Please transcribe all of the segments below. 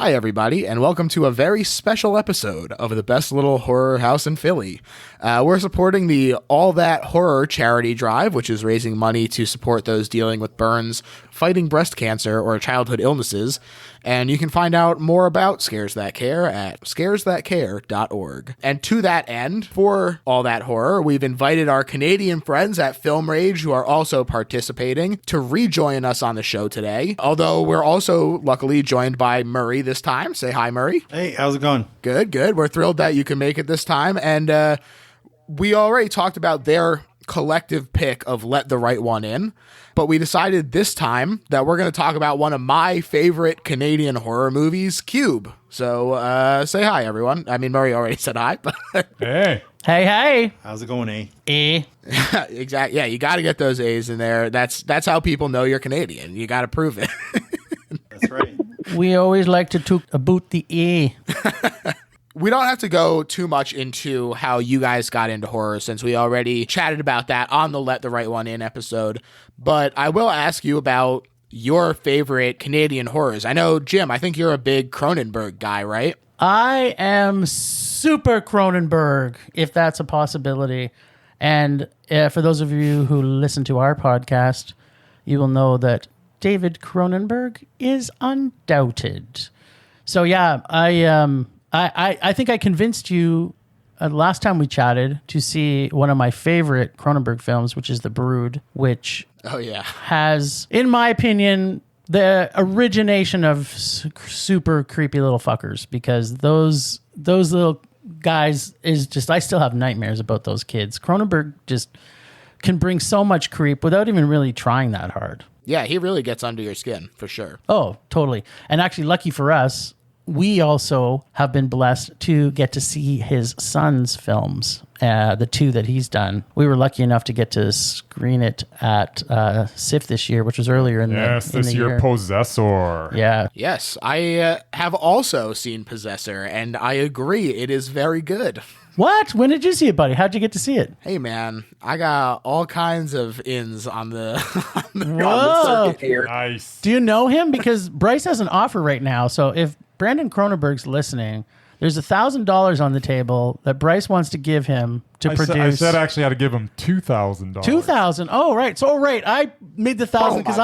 Hi, everybody, and welcome to a very special episode of the best little horror house in Philly. We're supporting the All That Horror charity drive, which is raising money to support those dealing with burns, fighting breast cancer, or childhood illnesses. And you can find out more about Scares That Care at scaresthatcare.org. And to that end, for All That Horror, we've invited our Canadian friends at Film Rage, who are also participating, to rejoin us on the show today. Although we're also luckily joined by Murray this time. Say hi, Murray. Hey, how's it going? Good. We're thrilled that you can make it this time. And we already talked about their collective pick of Let the Right One In, but we decided this time that we're going to talk about one of my favorite Canadian horror movies, Cube. So say hi, everyone. I mean, Murray already said hi. But Hey. How's it going, eh? Exactly. Yeah, you got to get those A's in there. That's how people know you're Canadian. You got to prove it. That's right. We always like to talk about the E. We don't have to go too much into how you guys got into horror since we already chatted about that on the Let the Right One In episode. But I will ask you about your favorite Canadian horrors. I know, Jim, I think you're a big Cronenberg guy, right? I am super Cronenberg, if that's a possibility. And for those of you who listen to our podcast, you will know that David Cronenberg is undoubted. So yeah, I think I convinced you last time we chatted to see one of my favorite Cronenberg films, which is The Brood, which has, in my opinion, the origination of super creepy little fuckers, because those little guys is just, I still have nightmares about those kids. Cronenberg just can bring so much creep without even really trying that hard. Yeah, he really gets under your skin, for sure. Oh, totally. And actually, lucky for us, we also have been blessed to get to see his son's films, the two that he's done. We were lucky enough to get to screen it at SIFF this year, which was earlier in the year. Yes, this year, Possessor. Yeah. Yes, I have also seen Possessor, and I agree, it is very good. What? When did you see it, buddy? How'd you get to see it? Hey, man, I got all kinds of ins on the, on the circuit here. Nice. Do you know him? Because Bryce has an offer right now. So if Brandon Cronenberg's listening, there's $1,000 on the table that Bryce wants to give him to produce. I said actually I had to give him $2,000. $2,000. Oh, right. So I made the $1,000 because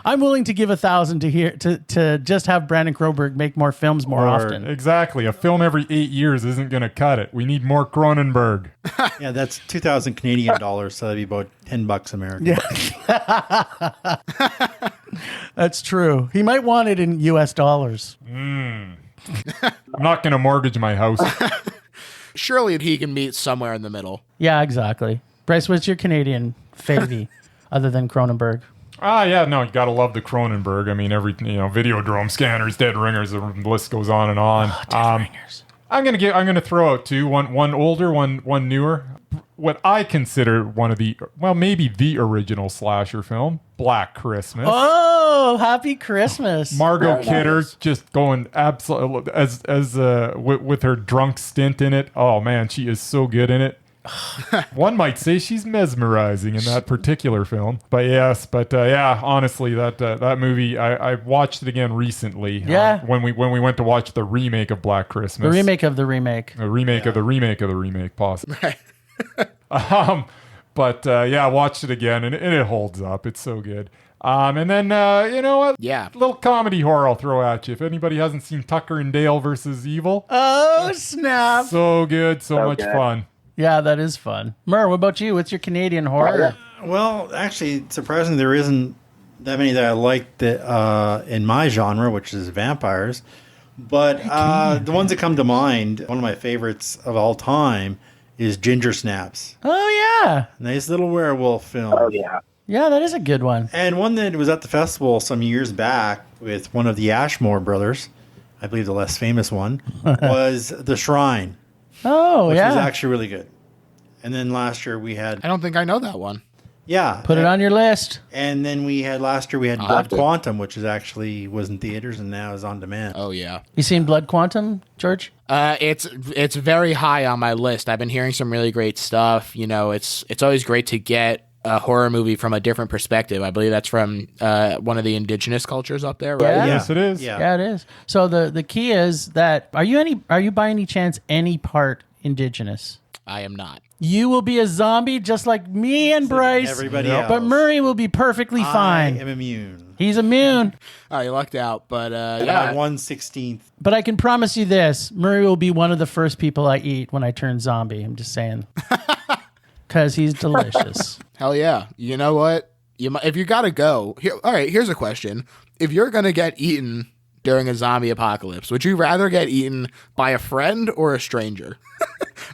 I'm willing to give $1,000 to just have Brandon Cronenberg make more films more often. Exactly. A film every 8 years isn't going to cut it. We need more Cronenberg. Yeah, that's 2,000 Canadian dollars, so that'd be about $10 American. Yeah. That's true. He might want it in US dollars. I'm not going to mortgage my house. Surely he can meet somewhere in the middle. Yeah, exactly. Bryce, what's your Canadian favy other than Cronenberg? You got to love the Cronenberg. I mean, every Videodrome, Scanners, Dead Ringers, the list goes on and on. Dead Ringers. I'm gonna throw out two. One older, one newer. What I consider one of the, maybe the original slasher film, Black Christmas. Oh, Happy Christmas. Margot Kidder just going absolutely with her drunk stint in it. Oh man, she is so good in it. One might say she's mesmerizing in that particular film. But honestly, that movie, I watched it again recently. Yeah. When we went to watch the remake of Black Christmas. The remake of the remake. The remake of the remake of the remake, possibly. I watched it again and it holds up. It's so good. And then, you know what? Yeah. Little comedy horror I'll throw at you. If anybody hasn't seen Tucker and Dale versus Evil. Oh, snap. So good. So much fun. Yeah, that is fun. Mur, what about you? What's your Canadian horror? Well, actually, surprisingly, there isn't that many that I like that, in my genre, which is vampires. But the ones that come to mind, one of my favorites of all time is Ginger Snaps. Oh, yeah. Nice little werewolf film. Oh, yeah. Yeah, that is a good one. And one that was at the festival some years back with one of the Ashmore brothers, I believe the less famous one, was The Shrine. Oh, which yeah. was actually really good. And then last year we had... I don't think I know that one. Yeah. Put it on your list. And then last year we had Blood Quantum, which was in theaters and now is on demand. Oh, yeah. You seen Blood Quantum, George? It's very high on my list. I've been hearing some really great stuff. You know, it's always great to get a horror movie from a different perspective. I believe that's from one of the indigenous cultures up there, right? Yeah. Yes, it is. Yeah, it is. So the key is that are you by any chance any part indigenous? I am not. You will be a zombie just like me and Bryce. Everybody else. But Murray will be perfectly fine. I am immune. He's immune. Oh, you lucked out, but By yeah. 1/16. But I can promise you this: Murray will be one of the first people I eat when I turn zombie. I'm just saying, because he's delicious. Hell yeah. You know what? If you gotta go, all right, here's a question. If you're gonna get eaten during a zombie apocalypse, would you rather get eaten by a friend or a stranger?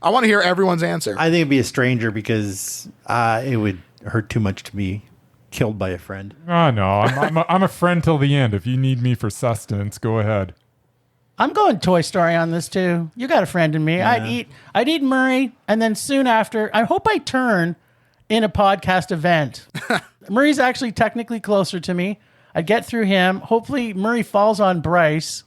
I want to hear everyone's answer. I think it'd be a stranger because it would hurt too much to be killed by a friend. Oh, no. I'm a friend till the end. If you need me for sustenance, go ahead. I'm going Toy Story on this too. You got a friend in me. Yeah. I'd eat Murray, and then soon after, I hope I turn in a podcast event. Murray's actually technically closer to me. I'd get through him. Hopefully, Murray falls on Bryce,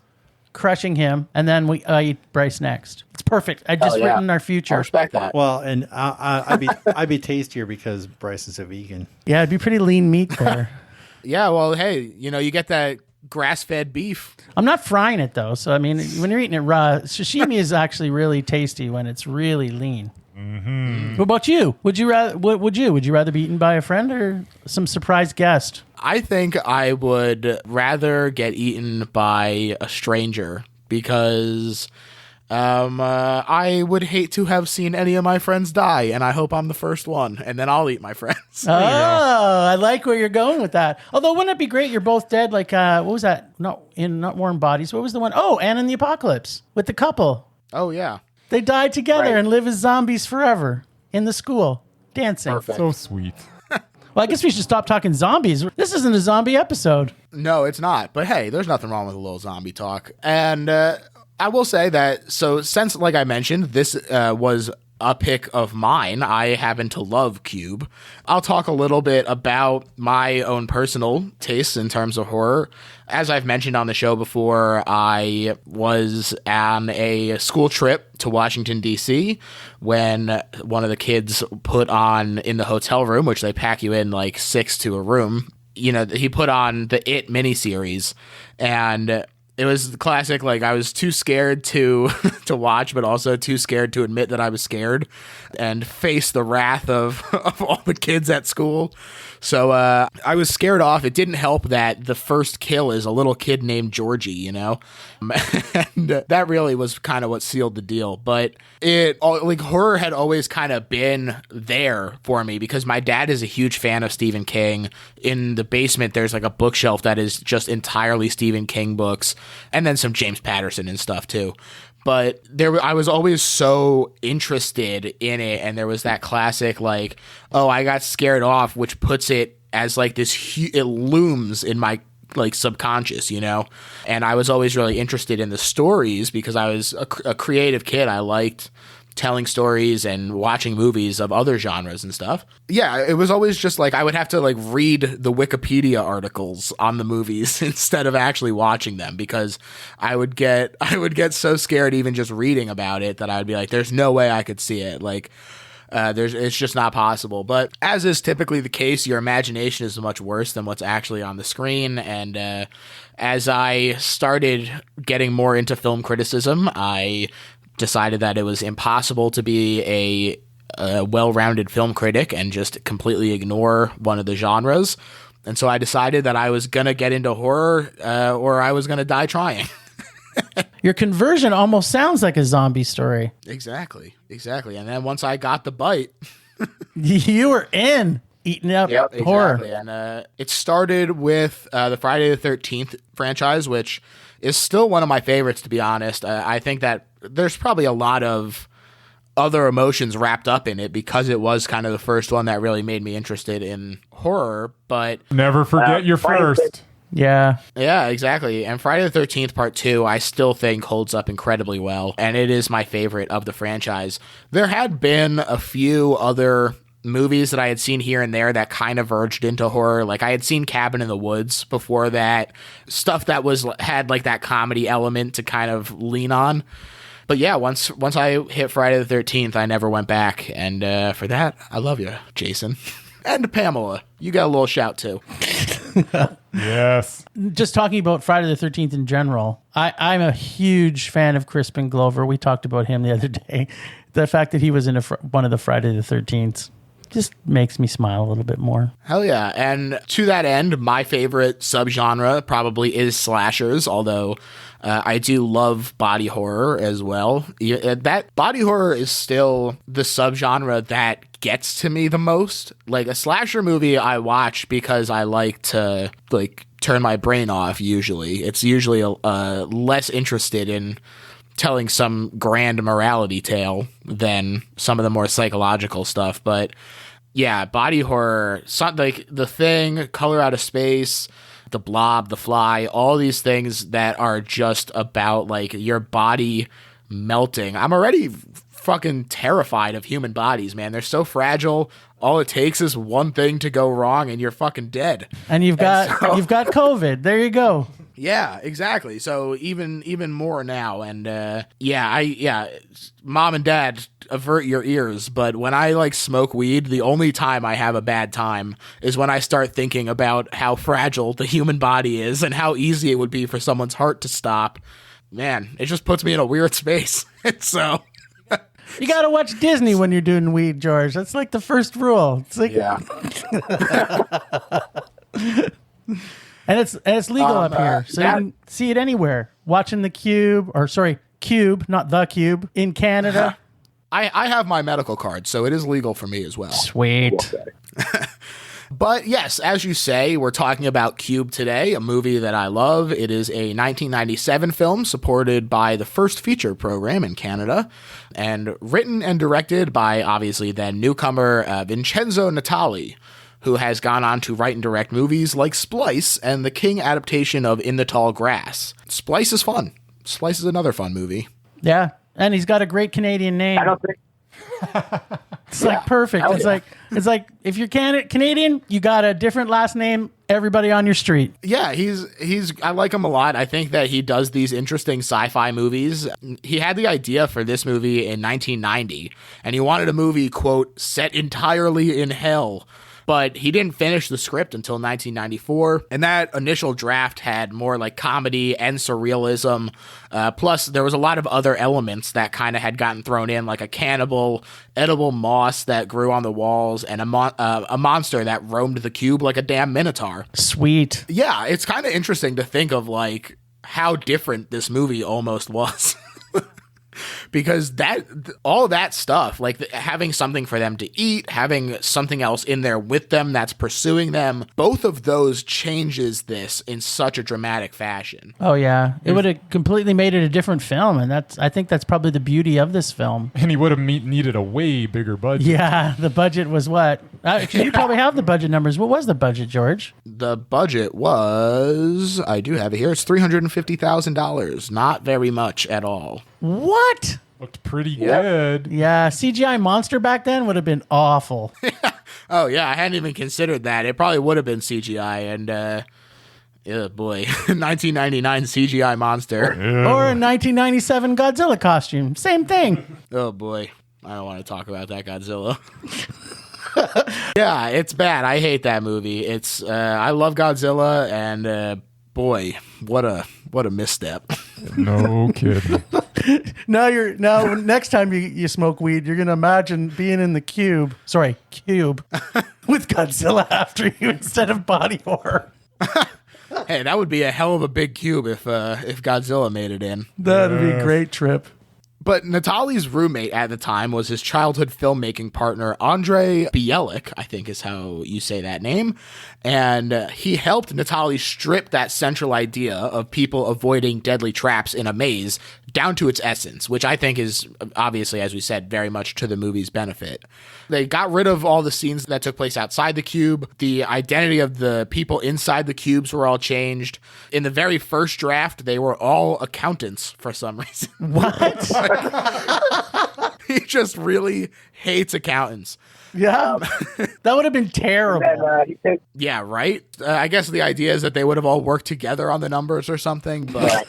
crushing him, and then I eat Bryce next. It's perfect. I just written our I future. respect that. Well, and I'd be tastier because Bryce is a vegan. Yeah, it'd be pretty lean meat there. Yeah, well, hey, you get that grass-fed beef. I'm not frying it though, so I mean, when you're eating it raw, sashimi is actually really tasty when it's really lean. Mm-hmm. What about you? Would you rather be eaten by a friend or some surprise guest? I think I would rather get eaten by a stranger because I would hate to have seen any of my friends die, and I hope I'm the first one, and then I'll eat my friends. Oh, I like where you're going with that. Although, wouldn't it be great? You're both dead. Like, what was that? Not Warm Bodies. What was the one? Oh, Anne and the Apocalypse with the couple. Oh, yeah. They died together Right. and live as zombies forever in the school dancing. Perfect. So sweet. Well, I guess we should stop talking zombies. This isn't a zombie episode. No, it's not. But hey, there's nothing wrong with a little zombie talk. And I will say that, so since, like I mentioned, this was a pick of mine, I happen to love Cube. I'll talk a little bit about my own personal tastes in terms of horror. As I've mentioned on the show before, I was on a school trip to Washington, D.C. when one of the kids put on in the hotel room, which they pack you in like 6 to a room. He put on the It miniseries, and it was the classic, like, I was too scared to watch, but also too scared to admit that I was scared and face the wrath of all the kids at school. So I was scared off. It didn't help that the first kill is a little kid named Georgie, and that really was kind of what sealed the deal. But horror had always kind of been there for me because my dad is a huge fan of Stephen King. In the basement, there's like a bookshelf that is just entirely Stephen King books, and then some James Patterson and stuff too. But I was always so interested in it, and there was that classic, like, oh, I got scared off, which puts it as like this, it looms in my like subconscious, and I was always really interested in the stories because I was a creative kid. I liked telling stories and watching movies of other genres and stuff. Yeah, it was always just like I would have to like read the Wikipedia articles on the movies instead of actually watching them because I would get so scared even just reading about it that I would be like, there's no way I could see it. Like it's just not possible. But as is typically the case, your imagination is much worse than what's actually on the screen. And as I started getting more into film criticism, I decided that it was impossible to be a well-rounded film critic and just completely ignore one of the genres. And so I decided that I was going to get into horror or I was going to die trying. Your conversion almost sounds like a zombie story. Exactly. And then once I got the bite... You were in eating up horror. Exactly. And it started with the Friday the 13th franchise, which is still one of my favorites, to be honest. I think that there's probably a lot of other emotions wrapped up in it because it was kind of the first one that really made me interested in horror. But Never forget your first. Yeah. yeah, exactly. And Friday the 13th Part 2, I still think holds up incredibly well. And it is my favorite of the franchise. There had been a few other movies that I had seen here and there that kind of verged into horror. Like I had seen Cabin in the Woods before that. Stuff that had like that comedy element to kind of lean on. But yeah, once I hit Friday the 13th, I never went back. And for that, I love you, Jason. And Pamela, you got a little shout too. Yes. Just talking about Friday the 13th in general, I'm a huge fan of Crispin Glover. We talked about him the other day. The fact that he was in one of the Friday the 13th just makes me smile a little bit more. Hell yeah. And to that end, my favorite subgenre probably is slashers, although I do love body horror as well. That body horror is still the subgenre that gets to me the most. Like a slasher movie I watch because I like to turn my brain off usually. It's usually less interested in telling some grand morality tale than some of the more psychological stuff. But yeah, body horror, like The Thing, Color Out of Space, The Blob, The Fly, all these things that are just about like your body melting. I'm already fucking terrified of human bodies, man. They're so fragile. All it takes is one thing to go wrong and you're fucking dead. And you've got COVID. There you go. Yeah, exactly. So even more now. And mom and dad, avert your ears. But when I like smoke weed, the only time I have a bad time is when I start thinking about how fragile the human body is and how easy it would be for someone's heart to stop. Man, it just puts me in a weird space. So you got to watch Disney when you're doing weed, George. That's like the first rule. It's like, yeah. And it's legal up here, so you can see it anywhere. Watching Cube, not The Cube, in Canada. I have my medical card, so it is legal for me as well. Sweet. But yes, as you say, we're talking about Cube today, a movie that I love. It is a 1997 film supported by the First Feature Program in Canada and written and directed by, obviously, then newcomer Vincenzo Natali, who has gone on to write and direct movies like Splice and the King adaptation of In the Tall Grass. Splice is fun. Splice is another fun movie. Yeah, and he's got a great Canadian name. I don't think It's like perfect. It's like if you're Canadian, you got a different last name. Everybody on your street. Yeah, I like him a lot. I think that he does these interesting sci-fi movies. He had the idea for this movie in 1990, and he wanted a movie, quote, set entirely in hell. But he didn't finish the script until 1994, and that initial draft had more like comedy and surrealism. Plus, there was a lot of other elements that kind of had gotten thrown in, like a cannibal, edible moss that grew on the walls, and a monster that roamed the cube like a damn minotaur. Sweet. Yeah, it's kind of interesting to think of like how different this movie almost was. Because all that stuff, like having something for them to eat, having something else in there with them that's pursuing them, both of those changes this in such a dramatic fashion. Oh yeah, it would have completely made it a different film, and I think that's probably the beauty of this film. And he would have needed a way bigger budget. Yeah, the budget was what? You probably have the budget numbers. What was the budget, George? The budget was, I do have it here, it's $350,000. Not very much at all. What? Looked pretty good. Yeah, CGI monster back then would have been awful. Oh, yeah, I hadn't even considered that. It probably would have been CGI, and, oh boy, 1999 CGI monster. Or a 1997 Godzilla costume. Same thing. Oh, boy, I don't want to talk about that Godzilla. Yeah, it's bad. I hate that movie. I love Godzilla, and, boy, what a misstep. No kidding. Now next time you smoke weed, you're gonna imagine being in the cube with Godzilla after you instead of body horror. Hey, that would be a hell of a big cube if Godzilla made it in. That'd be a great trip. But Natali's roommate at the time was his childhood filmmaking partner, Andrei Bielik, I think is how you say that name. And he helped Natali strip that central idea of people avoiding deadly traps in a maze down to its essence, which I think is obviously, as we said, very much to the movie's benefit. They got rid of all the scenes that took place outside the cube. The identity of the people inside the cubes were all changed. In the very first draft, they were all accountants for some reason. What? He just really hates accountants. Yeah. That would have been terrible. and Yeah, right? I guess the idea is that they would have all worked together on the numbers or something, but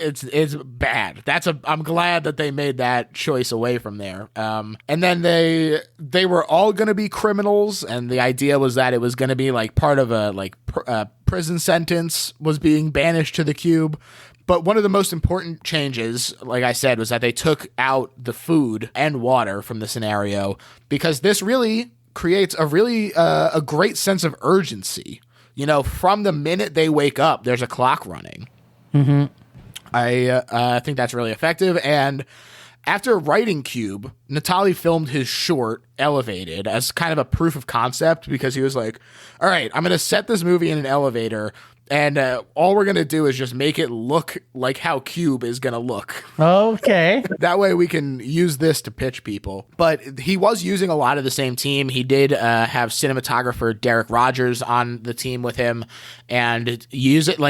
it's bad. I'm glad that they made that choice away from there. And then they were all going to be criminals, and the idea was that it was going to be like part of a prison sentence was being banished to the cube. But one of the most important changes, like I said, was that they took out the food and water from the scenario, because this really creates a great sense of urgency. You know, from the minute they wake up, there's a clock running. Mm-hmm. I think that's really effective. And after writing Cube, Natali filmed his short, Elevated, as kind of a proof of concept, because he was like, all right, I'm going to set this movie in an elevator, and all we're going to do is just make it look like how Cube is going to look. Okay. That way we can use this to pitch people. But he was using a lot of the same team. He did have cinematographer Derek Rogers on the team with him, and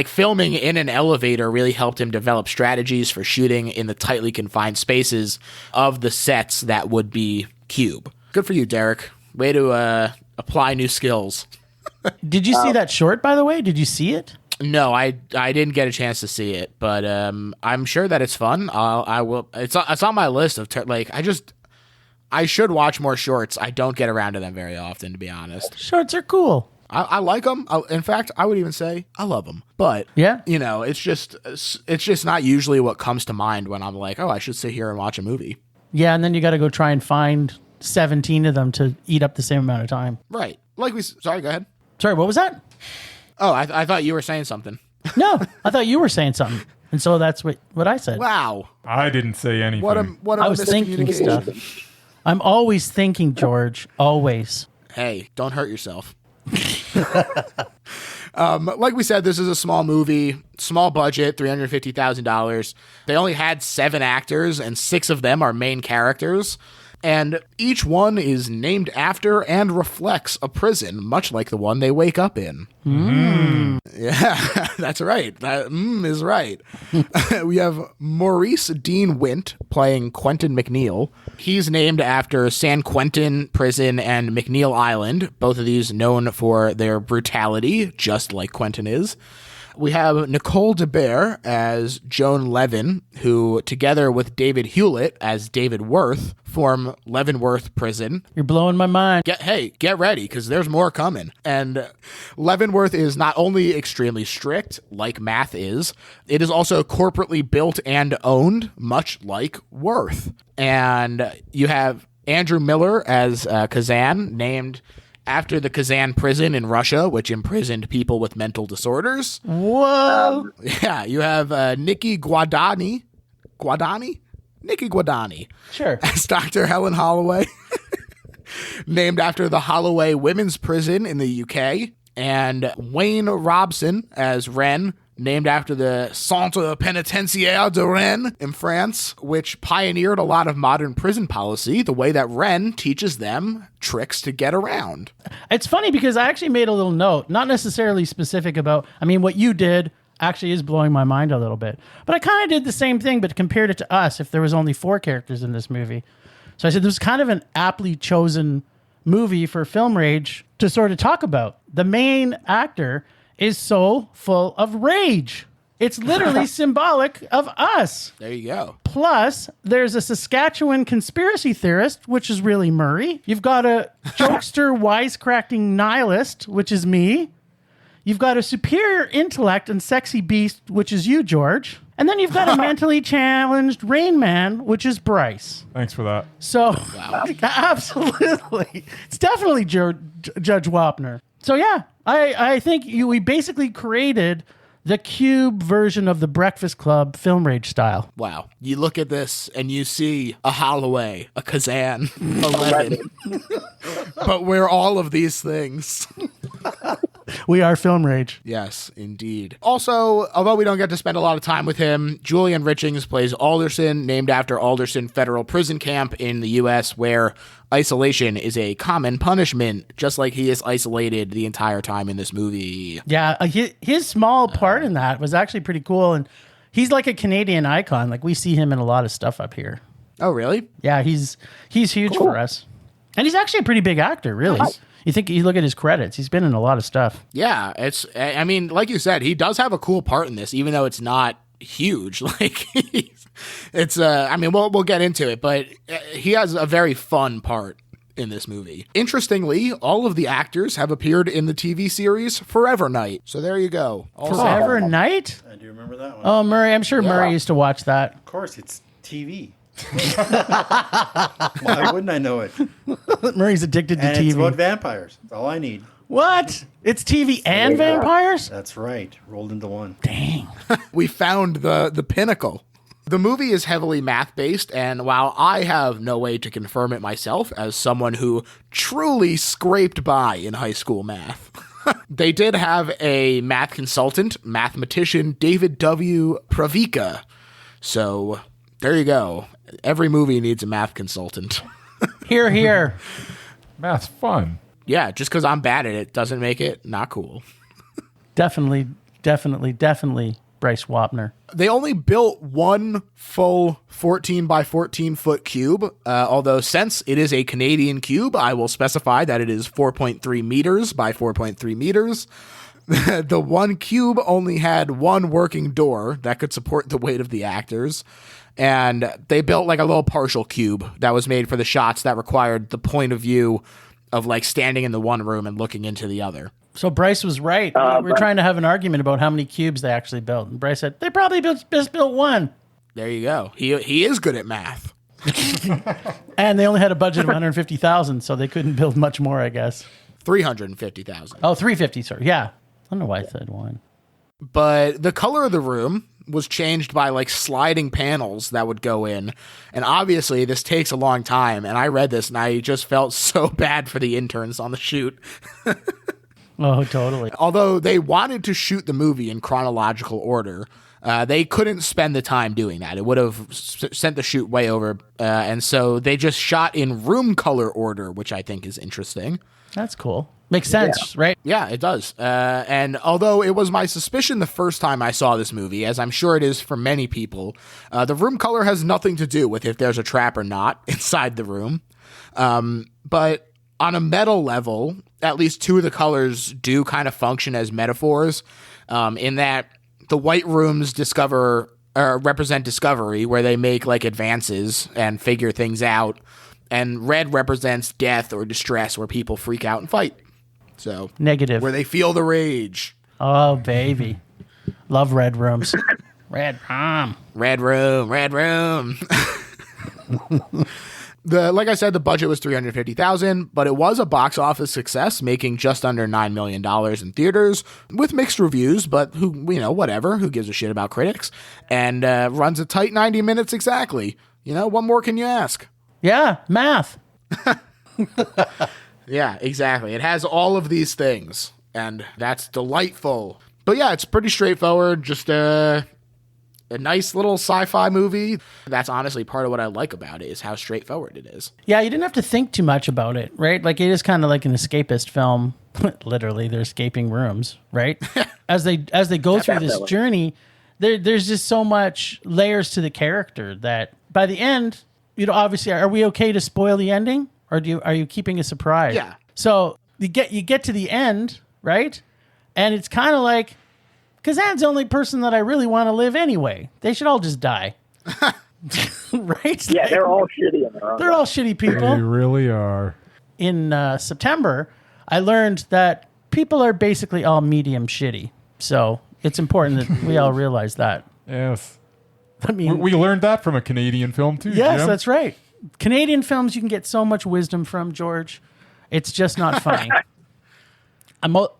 filming in an elevator really helped him develop strategies for shooting in the tightly confined spaces of the sets that would be Cube. Good for you, Derek. Way to apply new skills. Did you see that short, by the way? Did you see it? No, I didn't get a chance to see it, but I'm sure that it's fun. I will. It's on my list of I should watch more shorts. I don't get around to them very often, to be honest. Shorts are cool. I like them. In fact, I would even say I love them. But yeah, you know, it's just not usually what comes to mind when I'm like, oh, I should sit here and watch a movie. Yeah, and then you got to go try and find 17 of them to eat up the same amount of time. Right. Sorry, go ahead. Sorry, what was that? Oh, I thought you were saying something. No, I thought you were saying something. And so that's what I said. Wow. I didn't say anything. What a I was thinking stuff. I'm always thinking, George. Always. Hey, don't hurt yourself. Like we said, this is a small movie, small budget, $350,000. They only had 7 actors, and 6 of them are main characters. And each one is named after and reflects a prison, much like the one they wake up in. Mm. Yeah, that's right. That is right. We have Maurice Dean Wint playing Quentin McNeil. He's named after San Quentin Prison and McNeil Island, both of these known for their brutality, just like Quentin is. We have Nicole DeBear as Joan Levin, who, together with David Hewlett as David Worth, form Leavenworth Prison. You're blowing my mind. Get ready, because there's more coming. And Leavenworth is not only extremely strict, like Math is, it is also corporately built and owned, much like Worth. And you have Andrew Miller as Kazan, named after the Kazan prison in Russia, which imprisoned people with mental disorders. Whoa. Yeah, you have Nikki Guadani. Nikki Guadani. Sure. As Dr. Helen Holloway, named after the Holloway Women's Prison in the UK. And Wayne Robson as Rennes, named after the Centre Pénitentiaire de Rennes in France, which pioneered a lot of modern prison policy, the way that Rennes teaches them tricks to get around. It's funny because I actually made a little note, not necessarily specific about, what you did actually is blowing my mind a little bit. But I kind of did the same thing, but compared it to Us, if there was only 4 characters in this movie. So I said this was kind of an aptly chosen movie for Film Rage to sort of talk about. The main actor is so full of rage. It's literally symbolic of Us. There you go. Plus, there's a Saskatchewan conspiracy theorist, which is really Murray. You've got a jokester, wisecracking nihilist, which is me. You've got a superior intellect and sexy beast, which is you, George. And then you've got a mentally challenged Rain Man, which is Bryce. Thanks for that. So, absolutely. It's definitely Judge Wapner. So, yeah, I think we basically created the Cube version of the Breakfast Club Film Rage style. Wow. You look at this and you see a Holloway, a Kazan, a Levin. But we're all of these things. We are Film Rage. Yes, indeed. Also, although we don't get to spend a lot of time with him, Julian Richings plays Alderson, named after Alderson Federal Prison Camp in the U.S., where isolation is a common punishment, just like he is isolated the entire time in this movie. Yeah, his small part in that was actually pretty cool, and he's like a Canadian icon. Like, we see him in a lot of stuff up here. Oh, really? Yeah, he's huge for us. And he's actually a pretty big actor, really. You look at his credits, he's been in a lot of stuff. Yeah, like you said, he does have a cool part in this, even though it's not huge. Like, it's I mean, we'll get into it, but he has a very fun part in this movie. Interestingly, all of the actors have appeared in the TV series Forever Night. So there you go. Forever Night? I do remember that one. Oh, Murray. I'm sure Murray used to watch that. Of course, it's TV. Why wouldn't I know it? Murray's addicted to And TV. it's about vampires. That's all I need. What? It's TV and vampires? That's right. Rolled into one. Dang. We found the pinnacle. The movie is heavily math-based, and while I have no way to confirm it myself as someone who truly scraped by in high school math, they did have a math consultant, mathematician David W. Verotika. So there you go. Every movie needs a math consultant. Here, here. Math's fun. Yeah, just because I'm bad at it doesn't make it not cool. Definitely Bryce Wapner. They only built one full 14 by 14 foot cube, although since it is a Canadian cube, I will specify that it is 4.3 meters by 4.3 meters. The one cube only had one working door that could support the weight of the actors, and they built like a little partial cube that was made for the shots that required the point of view of like standing in the one room and looking into the other. So Bryce was right. We're trying to have an argument about how many cubes they actually built. And Bryce said, they probably just built one. There you go. He is good at math. And they only had a budget of 150,000, so they couldn't build much more, I guess. 350,000. Oh, 350, sorry. Yeah. I don't know why I said one. But the color of the room was changed by like sliding panels that would go in. And obviously this takes a long time. And I read this and I just felt so bad for the interns on the shoot. Oh, totally. Although they wanted to shoot the movie in chronological order, they couldn't spend the time doing that. It would have sent the shoot way over. And so they just shot in room color order, which I think is interesting. That's cool. Makes sense, right? Yeah, it does. And although it was my suspicion the first time I saw this movie, as I'm sure it is for many people, the room color has nothing to do with if there's a trap or not inside the room. But on a meta level, at least two of the colors do kind of function as metaphors, in that the white rooms represent discovery, where they make like advances and figure things out, and red represents death or distress, where people freak out and fight. So Negative. where they feel the rage. Oh, baby. Love red rooms. Red room. Red room, red room. Like I said, the budget was $350,000, but it was a box office success, making just under $9 million in theaters, with mixed reviews, but whatever, who gives a shit about critics, and runs a tight 90 minutes exactly. What more can you ask? Yeah, math. Yeah, exactly. It has all of these things, and that's delightful. But yeah, it's pretty straightforward, just a nice little sci-fi movie. That's honestly part of what I like about it, is how straightforward it is. Yeah, you didn't have to think too much about it, right? Like, it is kind of like an escapist film. Literally, they're escaping rooms, right? As they go through this journey, there's just so much layers to the character that by the end, obviously, are we okay to spoil the ending? Or are you keeping a surprise? Yeah. So you get to the end, right? And it's kind of like, Kazan's the only person that I really want to live anyway. They should all just die. Right? Yeah, they're all shitty in their own They're way. all shitty people. They really are. In September, I learned that people are basically all medium shitty. So it's important that we all realize that. Yes. I mean, We learned that from a Canadian film, too, yes, Jim. that's right. Canadian films, you can get so much wisdom from, George. It's just not funny.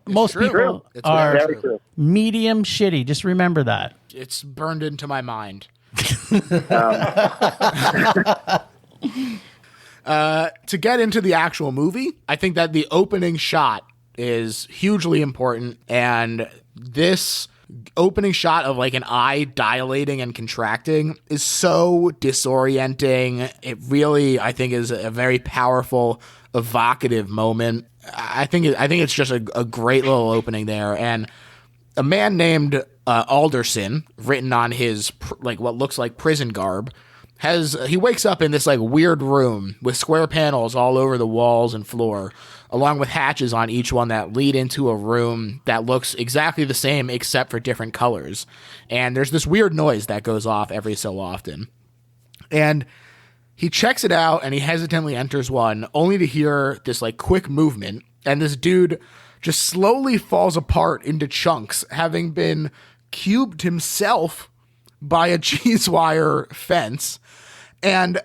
Most true. people It's are Very true. medium shitty. Just remember that. It's burned into my mind. To get into the actual movie, I think that the opening shot is hugely important, and this opening shot of like an eye dilating and contracting is so disorienting. It really, I think, is a very powerful, evocative moment. I think it's just a great little opening there, and a man named Alderson, written on his what looks like prison garb, he wakes up in this like weird room with square panels all over the walls and floor, along with hatches on each one that lead into a room that looks exactly the same except for different colors. And there's this weird noise that goes off every so often. And he checks it out and he hesitantly enters one, only to hear this like quick movement, and this dude just slowly falls apart into chunks, having been cubed himself by a cheese wire fence. And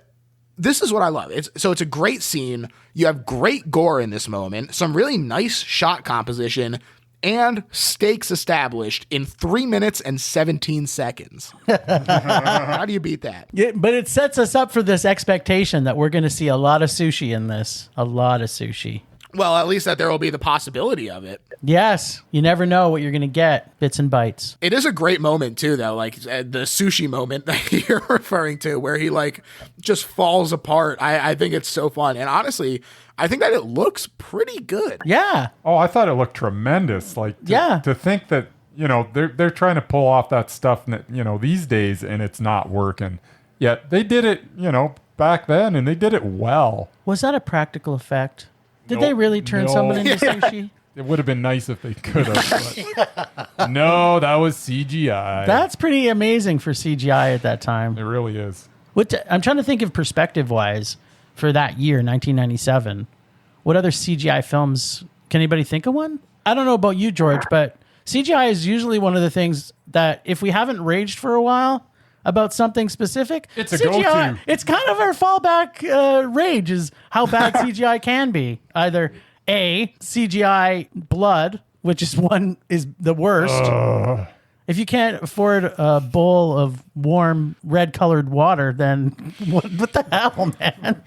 this is what I love. It's a great scene. You have great gore in this moment, some really nice shot composition, and stakes established in 3 minutes and 17 seconds. How do you beat that? Yeah, but it sets us up for this expectation that we're going to see a lot of sushi in this. A lot of sushi. Well, at least that there will be the possibility of it. Yes. You never know what you're going to get. Bits and bites. It is a great moment, too, though. Like the sushi moment that you're referring to, where he like just falls apart. I think it's so fun. And honestly, I think that it looks pretty good. Yeah. Oh, I thought it looked tremendous. Like, to think that, you know, they're trying to pull off that stuff, you know, these days, and it's not working. Yet they did it, you know, back then, and they did it well. Was that a practical effect? Did they really turn someone into sushi? It would have been nice if they could have. But no, that was CGI. That's pretty amazing for CGI at that time. It really is. I'm trying to think of perspective-wise for that year, 1997. What other CGI films? Can anybody think of one? I don't know about you, George, but CGI is usually one of the things that if we haven't raged for a while about something specific, it's a CGI, go-to. It's kind of our fallback rage is how bad CGI can be. Either A, CGI blood, which is the worst. If you can't afford a bowl of warm red-colored water, then what the hell, man?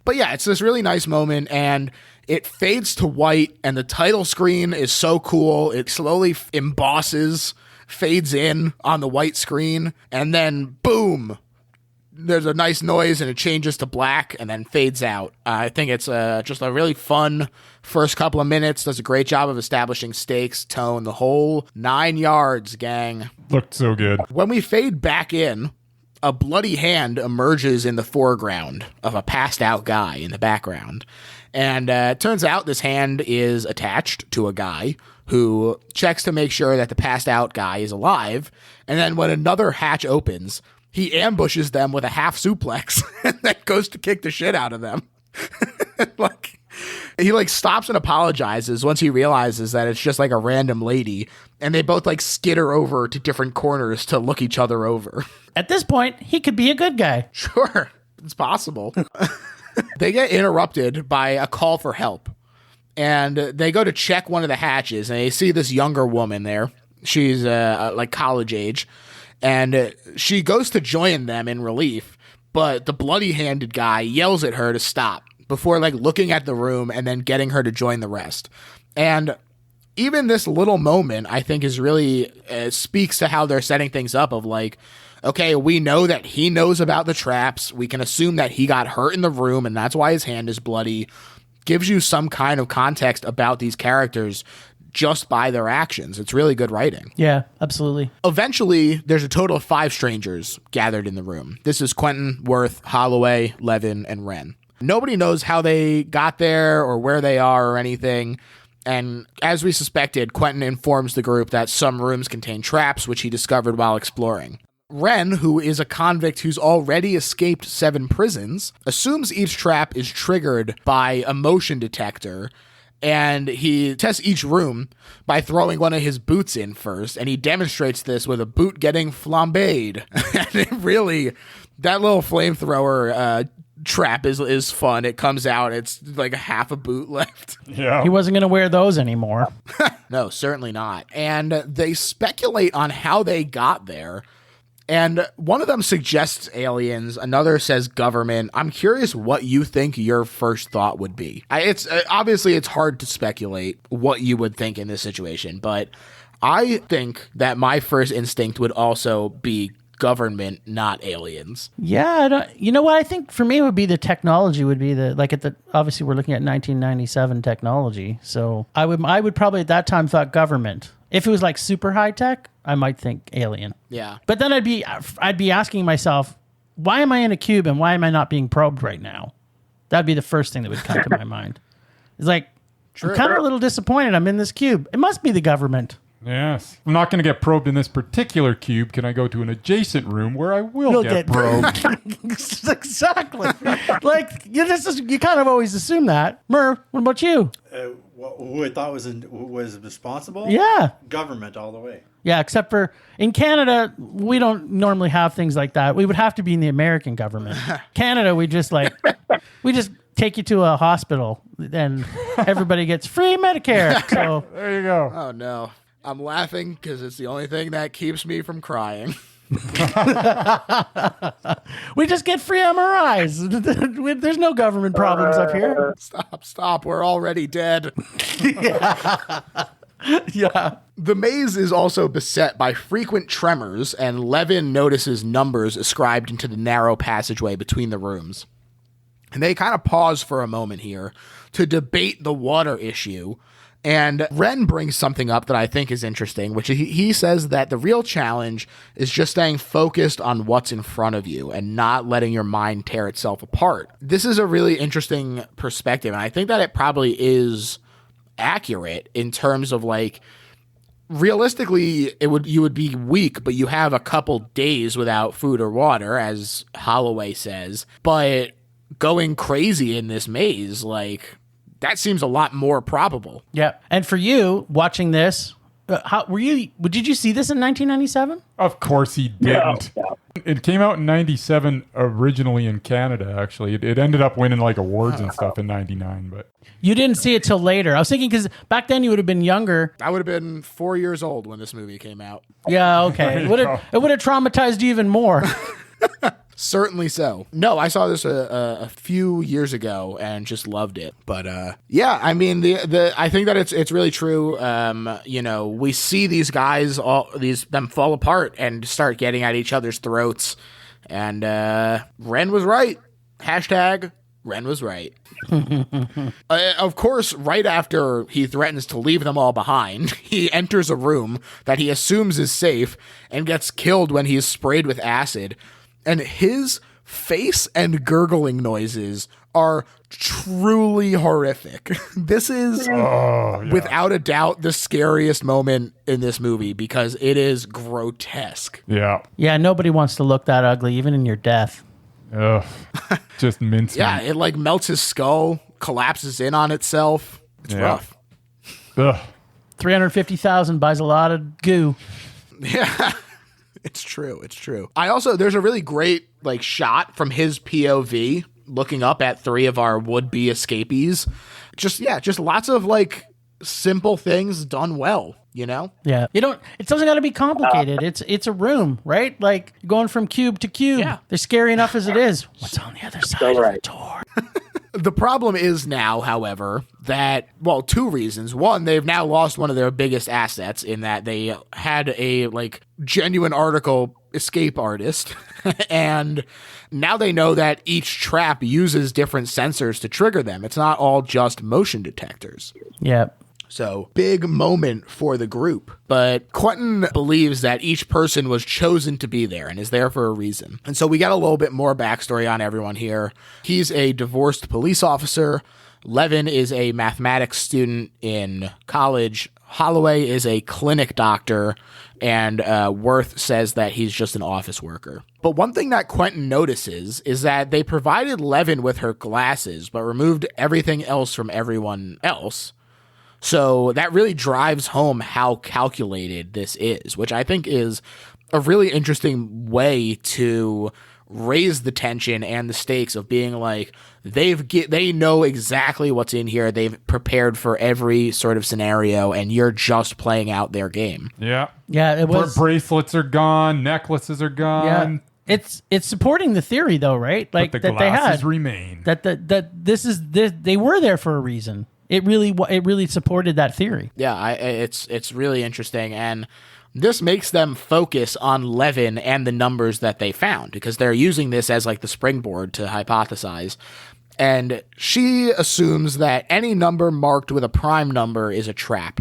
But yeah, it's this really nice moment, and it fades to white, and the title screen is so cool. It slowly embosses, fades in on the white screen, and then boom, there's a nice noise and it changes to black and then fades out. I think it's just a really fun first couple of minutes. Does a great job of establishing stakes, tone, the whole 9 yards, gang. Looked so good. When we fade back in, a bloody hand emerges in the foreground of a passed out guy in the background. And it turns out this hand is attached to a guy who checks to make sure that the passed out guy is alive. And then when another hatch opens, he ambushes them with a half suplex and then goes to kick the shit out of them. He stops and apologizes once he realizes that it's just like a random lady, and they both skitter over to different corners to look each other over. At this point, he could be a good guy. Sure, it's possible. They get interrupted by a call for help, and they go to check one of the hatches, and they see this younger woman there. She's college age. And she goes to join them in relief, but the bloody-handed guy yells at her to stop before looking at the room and then getting her to join the rest. And even this little moment, I think, is really speaks to how they're setting things up of okay, we know that he knows about the traps. We can assume that he got hurt in the room, and that's why his hand is bloody. Gives you some kind of context about these characters just by their actions. It's really good writing. Yeah, absolutely. Eventually, there's a total of 5 strangers gathered in the room. This is Quentin, Worth, Holloway, Levin, and Wren. Nobody knows how they got there or where they are or anything. And as we suspected, Quentin informs the group that some rooms contain traps, which he discovered while exploring. Wren, who is a convict who's already escaped 7 prisons, assumes each trap is triggered by a motion detector, and he tests each room by throwing one of his boots in first, and he demonstrates this with a boot getting flambéed. And it really, that little flamethrower trap is fun. It comes out, it's half a boot left. Yeah. He wasn't going to wear those anymore. No, certainly not. And they speculate on how they got there. And one of them suggests aliens, another says government. I'm curious what you think your first thought would be. It's obviously it's hard to speculate what you would think in this situation, but I think that my first instinct would also be government, not aliens. Yeah, you know what? I think for me it would be the technology would be obviously we're looking at 1997 technology. So I would probably at that time thought government. If it was super high tech, I might think alien. Yeah. But then I'd be asking myself, why am I in a cube and why am I not being probed right now? That'd be the first thing that would come to my mind. It's like, I'm kind of a little disappointed I'm in this cube. It must be the government. Yes. I'm not going to get probed in this particular cube. Can I go to an adjacent room where I will get probed? Exactly. Like, you kind of always assume that. Murr, what about you? Who I thought was responsible? Yeah. Government all the way. Yeah, except for in Canada, we don't normally have things like that. We would have to be in the American government. Canada, we just take you to a hospital and everybody gets free Medicare. So There you go. Oh, no. I'm laughing because it's the only thing that keeps me from crying. we just get free MRIs. There's no government problems up here. Stop. We're already dead. Yeah. The maze is also beset by frequent tremors, and Levin notices numbers ascribed into the narrow passageway between the rooms. And they kind of pause for a moment here to debate the water issue. And Ren brings something up that I think is interesting, which he says that the real challenge is just staying focused on what's in front of you and not letting your mind tear itself apart. This is a really interesting perspective, and I think that it probably is accurate in terms of like, realistically, you would be weak, but you have a couple days without food or water, as Holloway says. But going crazy in this maze, like, that seems a lot more probable. Yeah. And for you watching this, did you see this in 1997? Of course he didn't. No. It came out in 97 originally in Canada, actually. It ended up winning like awards and stuff in 99, but... You didn't see it till later. I was thinking because back then you would have been younger. I would have been 4 years old when this movie came out. Yeah, okay. It would have traumatized you even more. Certainly so. No, I saw this a few years ago and just loved it. But yeah, I mean, I think that it's really true. We see these guys them fall apart and start getting at each other's throats. And Ren was right. Hashtag Ren was right. Of course, right after he threatens to leave them all behind, he enters a room that he assumes is safe and gets killed when he's sprayed with acid. And his face and gurgling noises are truly horrific. This is, without a doubt, the scariest moment in this movie because it is grotesque. Yeah. Yeah, nobody wants to look that ugly, even in your death. Ugh. Just mincemeat. Yeah, it like melts his skull, collapses in on itself. It's rough. Ugh. 350,000 buys a lot of goo. Yeah. It's true. There's a really great like shot from his POV looking up at three of our would-be escapees. Just lots of like simple things done well, you know? Yeah. It doesn't got to be complicated. It's a room, right? Like going from cube to cube. Yeah. They're scary enough as it is. What's on the other side of the door? The problem is now, however, that, well, two reasons. One, they've now lost one of their biggest assets in that they had a, like, genuine article escape artist. And now they know that each trap uses different sensors to trigger them. It's not all just motion detectors. Yeah. So, big moment for the group. But Quentin believes that each person was chosen to be there and is there for a reason. And so we got a little bit more backstory on everyone here. He's a divorced police officer. Levin is a mathematics student in college. Holloway is a clinic doctor. And Worth says that he's just an office worker. But one thing that Quentin notices is that they provided Levin with her glasses, but removed everything else from everyone else. So that really drives home how calculated this is, which I think is a really interesting way to raise the tension and the stakes of being like, they know exactly what's in here. They've prepared for every sort of scenario, and you're just playing out their game. Yeah. Yeah, it was. Bracelets are gone. Necklaces are gone. Yeah. It's supporting the theory, though, right? Like but the that they glasses had remain. that they were there for a reason. It really supported that theory. Yeah, it's really interesting, and this makes them focus on Levin and the numbers that they found because they're using this as like the springboard to hypothesize. And she assumes that any number marked with a prime number is a trap,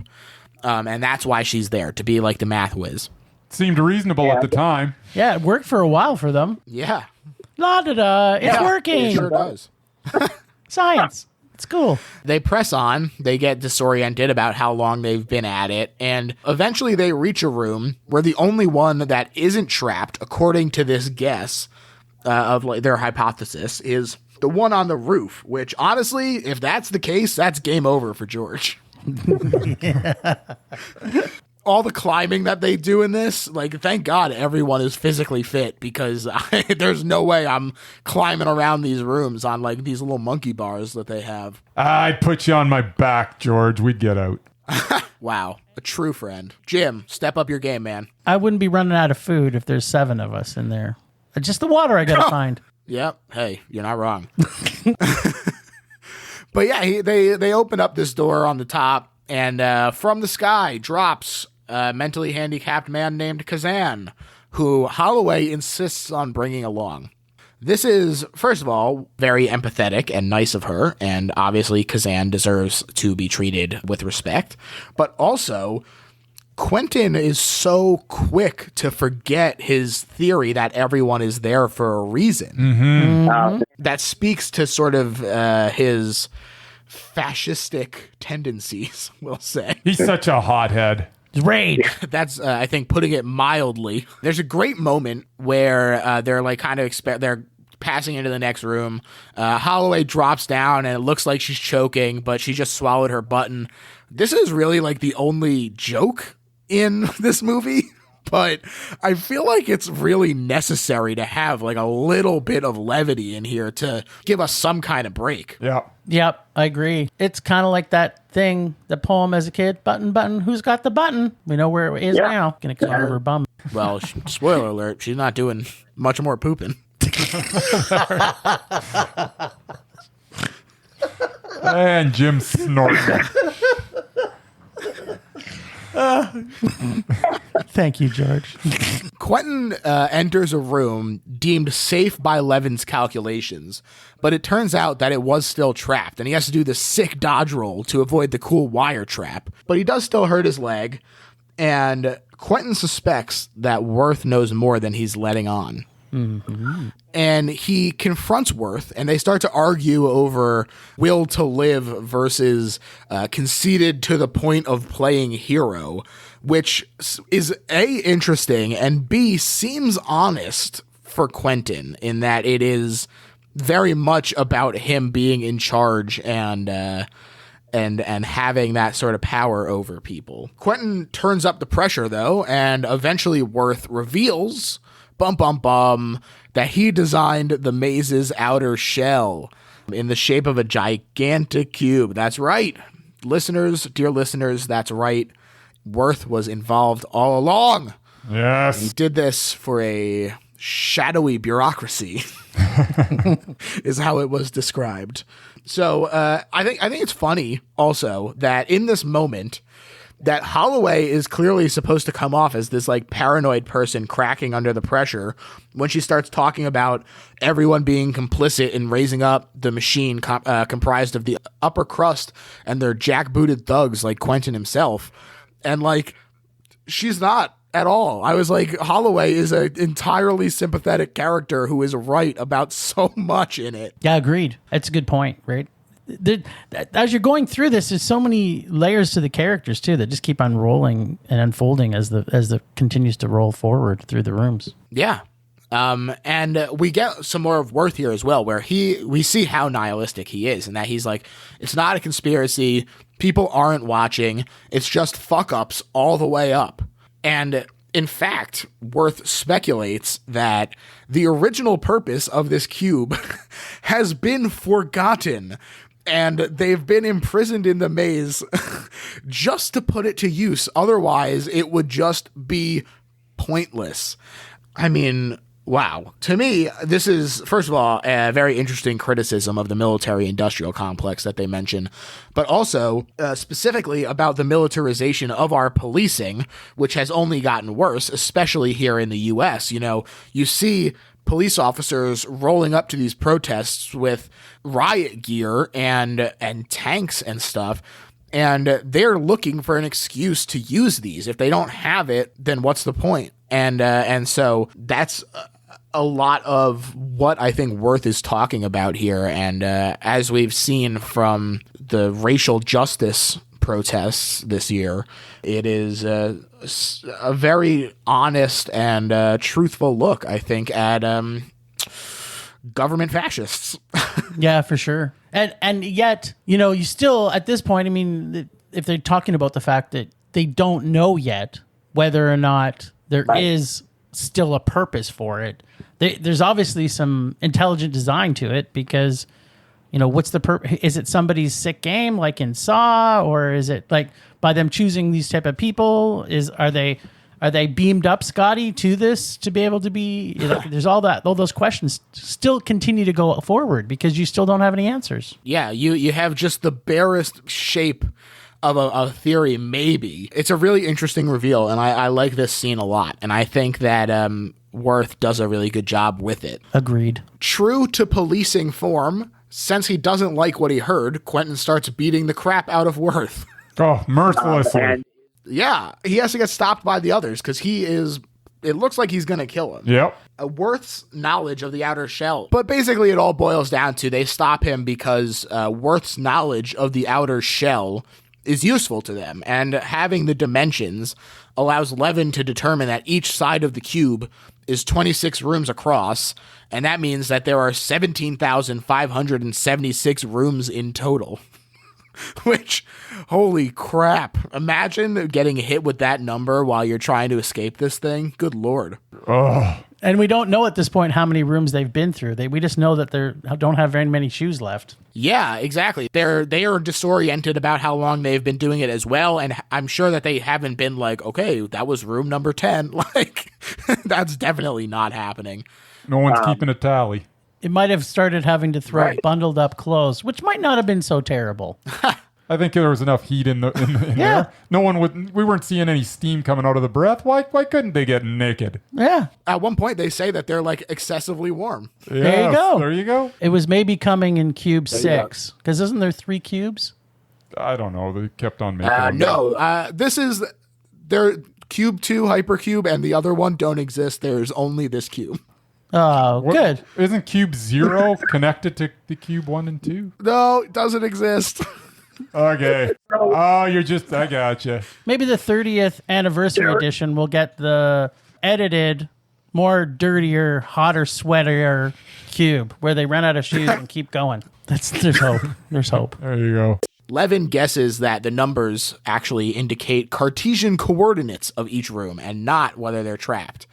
and that's why she's there, to be like the math whiz. Seemed reasonable at the time. Yeah, it worked for a while for them. Yeah. La da da. It's working. It sure does. Science. It's cool. They press on. They get disoriented about how long they've been at it. And eventually they reach a room where the only one that isn't trapped, according to this guess of like their hypothesis, is the one on the roof, which honestly, if that's the case, that's game over for George. All the climbing that they do in this, like, thank God everyone is physically fit, because there's no way I'm climbing around these rooms on, like, these little monkey bars that they have. I'd put you on my back, George. We'd get out. Wow. A true friend. Jim, step up your game, man. I wouldn't be running out of food if there's 7 of us in there. Just the water I gotta find. Yep. Hey, you're not wrong. But yeah, they open up this door on the top, and from the sky drops a mentally handicapped man named Kazan, who Holloway insists on bringing along. This is, first of all, very empathetic and nice of her, and obviously Kazan deserves to be treated with respect. But also, Quentin is so quick to forget his theory that everyone is there for a reason. That speaks to sort of his fascistic tendencies, we'll say. He's such a hothead. Raid. That's, I think, putting it mildly. There's a great moment where they're like kind of they're passing into the next room. Holloway drops down and it looks like she's choking, but she just swallowed her button. This is really like the only joke in this movie, but I feel like it's really necessary to have like a little bit of levity in here to give us some kind of break. Yeah. Yep, I agree. It's kind of like that thing, the poem as a kid, button, button, who's got the button? We know where it is now. Gonna come out of her bum. Well, spoiler alert, she's not doing much more pooping. And Jim snorting. Thank you, George. Quentin enters a room deemed safe by Levin's calculations, but it turns out that it was still trapped, and he has to do this sick dodge roll to avoid the cool wire trap. But he does still hurt his leg, and Quentin suspects that Worth knows more than he's letting on. Mm-hmm. And he confronts Worth, and they start to argue over will to live versus conceited to the point of playing hero, which is A, interesting, and B, seems honest for Quentin in that it is very much about him being in charge and having that sort of power over people. Quentin turns up the pressure, though, and eventually Worth reveals, bum bum bum, that he designed the maze's outer shell in the shape of a gigantic cube. That's right. Listeners, dear listeners, that's right. Worth was involved all along. Yes. He did this for a shadowy bureaucracy, is how it was described. So I think it's funny also that in this moment that Holloway is clearly supposed to come off as this like paranoid person cracking under the pressure when she starts talking about everyone being complicit in raising up the machine comprised of the upper crust and their jackbooted thugs like Quentin himself. And like, she's not at all. I was like, Holloway is an entirely sympathetic character who is right about so much in it. Yeah, agreed. That's a good point, right? As you're going through this, there's so many layers to the characters too that just keep on rolling and unfolding as the continues to roll forward through the rooms. Yeah. And we get some more of Worth here as well, where we see how nihilistic he is, and that he's like, it's not a conspiracy. People aren't watching. It's just fuck ups all the way up. And in fact, Worth speculates that the original purpose of this cube has been forgotten, and they've been imprisoned in the maze just to put it to use. Otherwise, it would just be pointless. I mean, wow. To me, this is, first of all, a very interesting criticism of the military-industrial complex that they mention, but also specifically about the militarization of our policing, which has only gotten worse, especially here in the U.S. You know, you see police officers rolling up to these protests with riot gear and tanks and stuff, and they're looking for an excuse to use these. If they don't have it, then what's the point? And so that's a lot of what I think Worth is talking about here. And as we've seen from the racial justice protests this year, it is a very honest and truthful look, I think, at government fascists. Yeah, for sure. And yet, you still, at this point, I mean, if they're talking about the fact that they don't know yet whether or not there is still a purpose for it, there's obviously some intelligent design to it, because what's the purpose? Is it somebody's sick game like in Saw, or is it like by them choosing these type of people? Are they beamed up, Scotty, to this to be able to be? There's all those questions still continue to go forward because you still don't have any answers. Yeah, you have just the barest shape of a theory, maybe. It's a really interesting reveal, and I like this scene a lot, and I think that Worth does a really good job with it. Agreed. True to policing form, since he doesn't like what he heard, Quentin starts beating the crap out of Worth. Oh, mercilessly. Yeah, he has to get stopped by the others because it looks like he's going to kill him. Yep. Worth's knowledge of the outer shell. But basically it all boils down to they stop him because Worth's knowledge of the outer shell is useful to them. And having the dimensions allows Levin to determine that each side of the cube is 26 rooms across. And that means that there are 17,576 rooms in total. Which, holy crap. Imagine getting hit with that number while you're trying to escape this thing. Good Lord. Oh. And we don't know at this point how many rooms they've been through. We just know that they don't have very many shoes left. Yeah, exactly. They are disoriented about how long they've been doing it as well, and I'm sure that they haven't been like, okay, that was room number 10. Like, that's definitely not happening. No one's keeping a tally. It might have started having to throw bundled up clothes, which might not have been so terrible. I think there was enough heat in there. No one we weren't seeing any steam coming out of the breath. Why couldn't they get naked? Yeah. At one point, they say that they're like excessively warm. Yes, there you go. There you go. It was maybe coming in cube 6, because isn't there 3 cubes? I don't know. They kept on making them. No, this is their cube 2 hypercube, and the other one don't exist. There's only this cube. Oh, good. Isn't cube 0 connected to the cube 1 and 2? No, it doesn't exist. Okay. Oh, I gotcha. Maybe the 30th anniversary edition will get the edited, more dirtier, hotter, sweatier cube where they run out of shoes and keep going. There's hope. There's hope. There you go. Levin guesses that the numbers actually indicate Cartesian coordinates of each room and not whether they're trapped.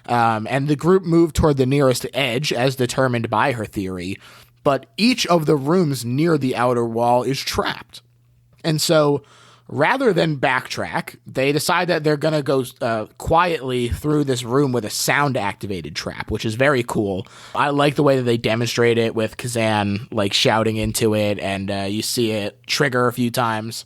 And the group moved toward the nearest edge as determined by her theory, but each of the rooms near the outer wall is trapped. And so rather than backtrack, they decide that they're going to go quietly through this room with a sound-activated trap, which is very cool. I like the way that they demonstrate it with Kazan like shouting into it, and you see it trigger a few times.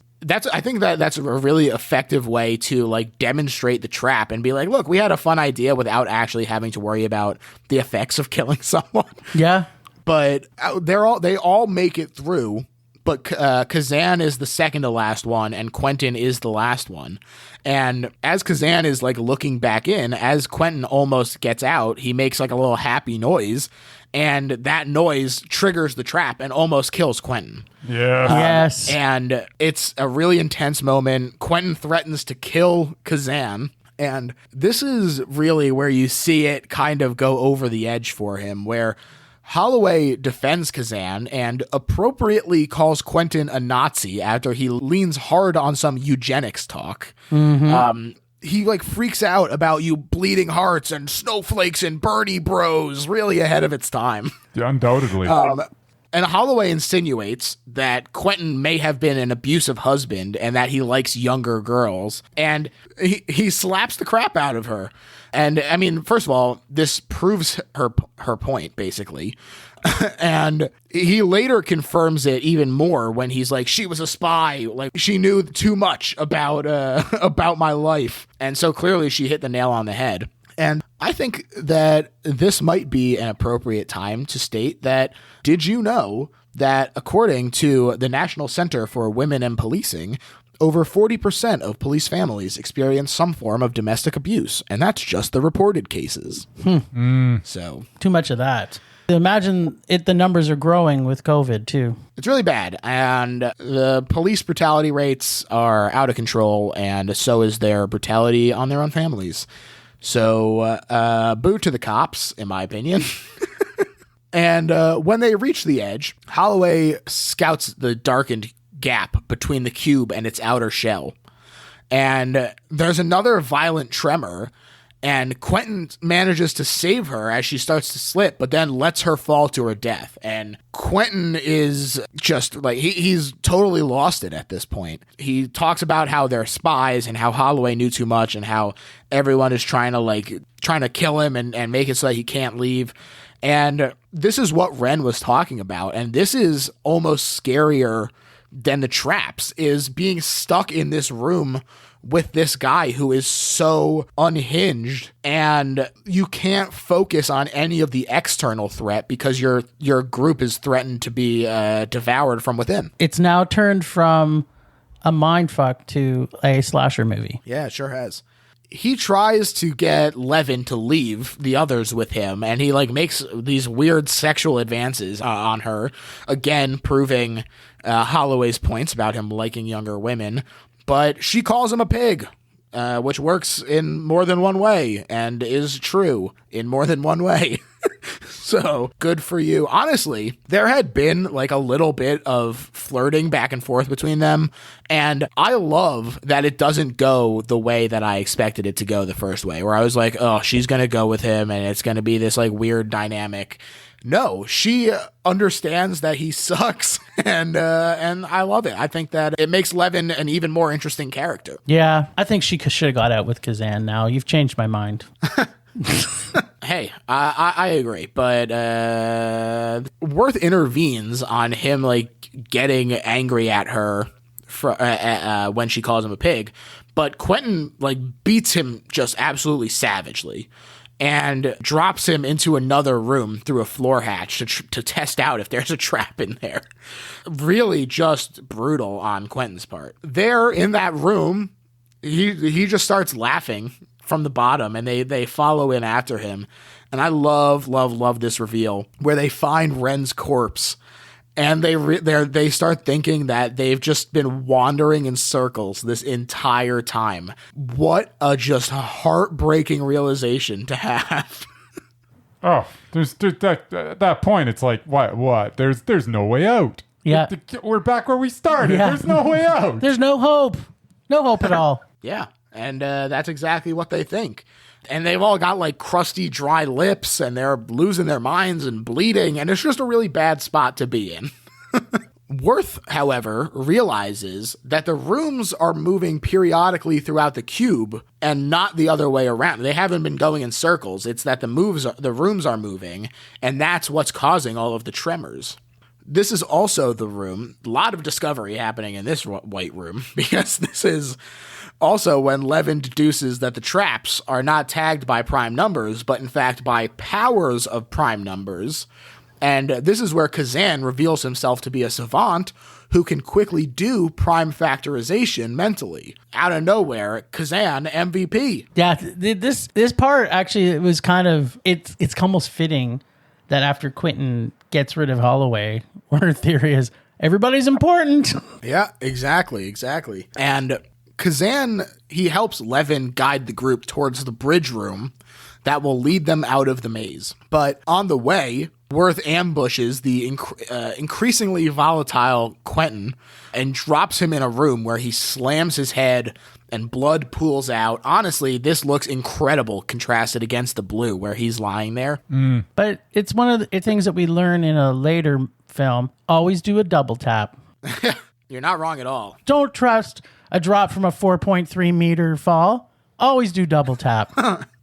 I think that's a really effective way to like demonstrate the trap and be like, look, we had a fun idea without actually having to worry about the effects of killing someone. Yeah. But they all make it through, but Kazan is the second to last one and Quentin is the last one. And as Kazan is like looking back in, as Quentin almost gets out, he makes like a little happy noise, and that noise triggers the trap and almost kills Quentin. Yeah. Yes. And it's a really intense moment. Quentin threatens to kill Kazan, and this is really where you see it kind of go over the edge for him, where Holloway defends Kazan and appropriately calls Quentin a Nazi after he leans hard on some eugenics talk. Mm-hmm. He like freaks out about you bleeding hearts and snowflakes and Bernie bros, really ahead of its time. Yeah, undoubtedly. And Holloway insinuates that Quentin may have been an abusive husband and that he likes younger girls. And he slaps the crap out of her. And I mean, first of all, this proves her point, basically. And he later confirms it even more when he's like, she was a spy. Like, she knew too much about my life. And so clearly she hit the nail on the head. And I think that this might be an appropriate time to state that, did you know that according to the National Center for Women and Policing, over 40% of police families experience some form of domestic abuse, and that's just the reported cases. So Too much of that. Imagine the numbers are growing with COVID too. it's really bad, and the police brutality rates are out of control, and so is their brutality on their own families. So boo to the cops, in my opinion. And when they reach the edge, Holloway scouts the darkened gap between the cube and its outer shell. And there's another violent tremor, and Quentin manages to save her as she starts to slip, but then lets her fall to her death. And Quentin is just like, he's totally lost it at this point. He talks about how they're spies and how Holloway knew too much and how everyone is trying to kill him and make it so that he can't leave. And this is what Ren was talking about. And this is almost scarier than the traps, is being stuck in this room with this guy who is so unhinged, and you can't focus on any of the external threat because your group is threatened to be devoured from within. It's now turned from a mindfuck to a slasher movie. Yeah, it sure has. He tries to get Levin to leave the others with him, and he makes these weird sexual advances on her, again proving Holloway's points about him liking younger women. But she calls him a pig, which works in more than one way and is true in more than one way. So good for you. Honestly, there had been a little bit of flirting back and forth between them. And I love that it doesn't go the way that I expected it to go the first way, where I was like, oh, she's going to go with him and it's going to be this weird dynamic. No, she understands that he sucks, and I love it. I think that it makes Levin an even more interesting character. Yeah, I think she should have got out with Kazan now. You've changed my mind. Hey, I agree, but Worth intervenes on him getting angry at her when she calls him a pig, but Quentin beats him just absolutely savagely and drops him into another room through a floor hatch to test out if there's a trap in there. Really just brutal on Quentin's part. There in that room, he just starts laughing from the bottom, and they follow in after him. And I love this reveal where they find Ren's corpse, and they start thinking that they've just been wandering in circles this entire time. What a just heartbreaking realization to have. Oh, there's at that point, it's like, what? There's no way out. Yeah. We're back where we started. Yeah. There's no way out. There's no hope. No hope at all. Yeah, and that's exactly what they think. And they've all got crusty, dry lips, and they're losing their minds and bleeding, and it's just a really bad spot to be in. Worth, however, realizes that the rooms are moving periodically throughout the cube and not the other way around. They haven't been going in circles. It's that the rooms are moving, and that's what's causing all of the tremors. This is also the room, a lot of discovery happening in this white room, because this is also when Levin deduces that the traps are not tagged by prime numbers, but in fact by powers of prime numbers. And this is where Kazan reveals himself to be a savant who can quickly do prime factorization mentally. Out of nowhere, Kazan MVP. Yeah, this part actually, it was kind of, it's almost fitting that after Quentin gets rid of Holloway, her theory is everybody's important. Yeah, exactly. And Kazan, he helps Levin guide the group towards the bridge room that will lead them out of the maze. But on the way, Worth ambushes the increasingly volatile Quentin and drops him in a room where he slams his head and blood pools out. Honestly, this looks incredible contrasted against the blue where he's lying there. But it's one of the things that we learn in a later film. Always do a double tap. You're not wrong at all. Don't trust a drop from a 4.3 meter fall. Always do double tap.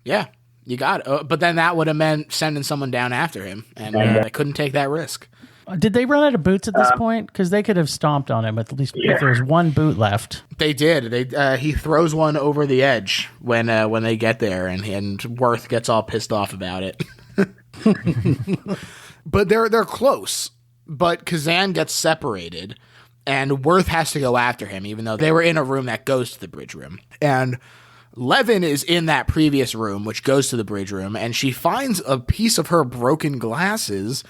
Yeah, you got it. But then that would have meant sending someone down after him, and I couldn't take that risk. Did they run out of boots at this point? Because they could have stomped on him at least if there was one boot left. They did. He throws one over the edge when they get there, and Worth gets all pissed off about it. But they're close. But Kazan gets separated, and Worth has to go after him, even though they were in a room that goes to the bridge room. And Levin is in that previous room, which goes to the bridge room, and she finds a piece of her broken glasses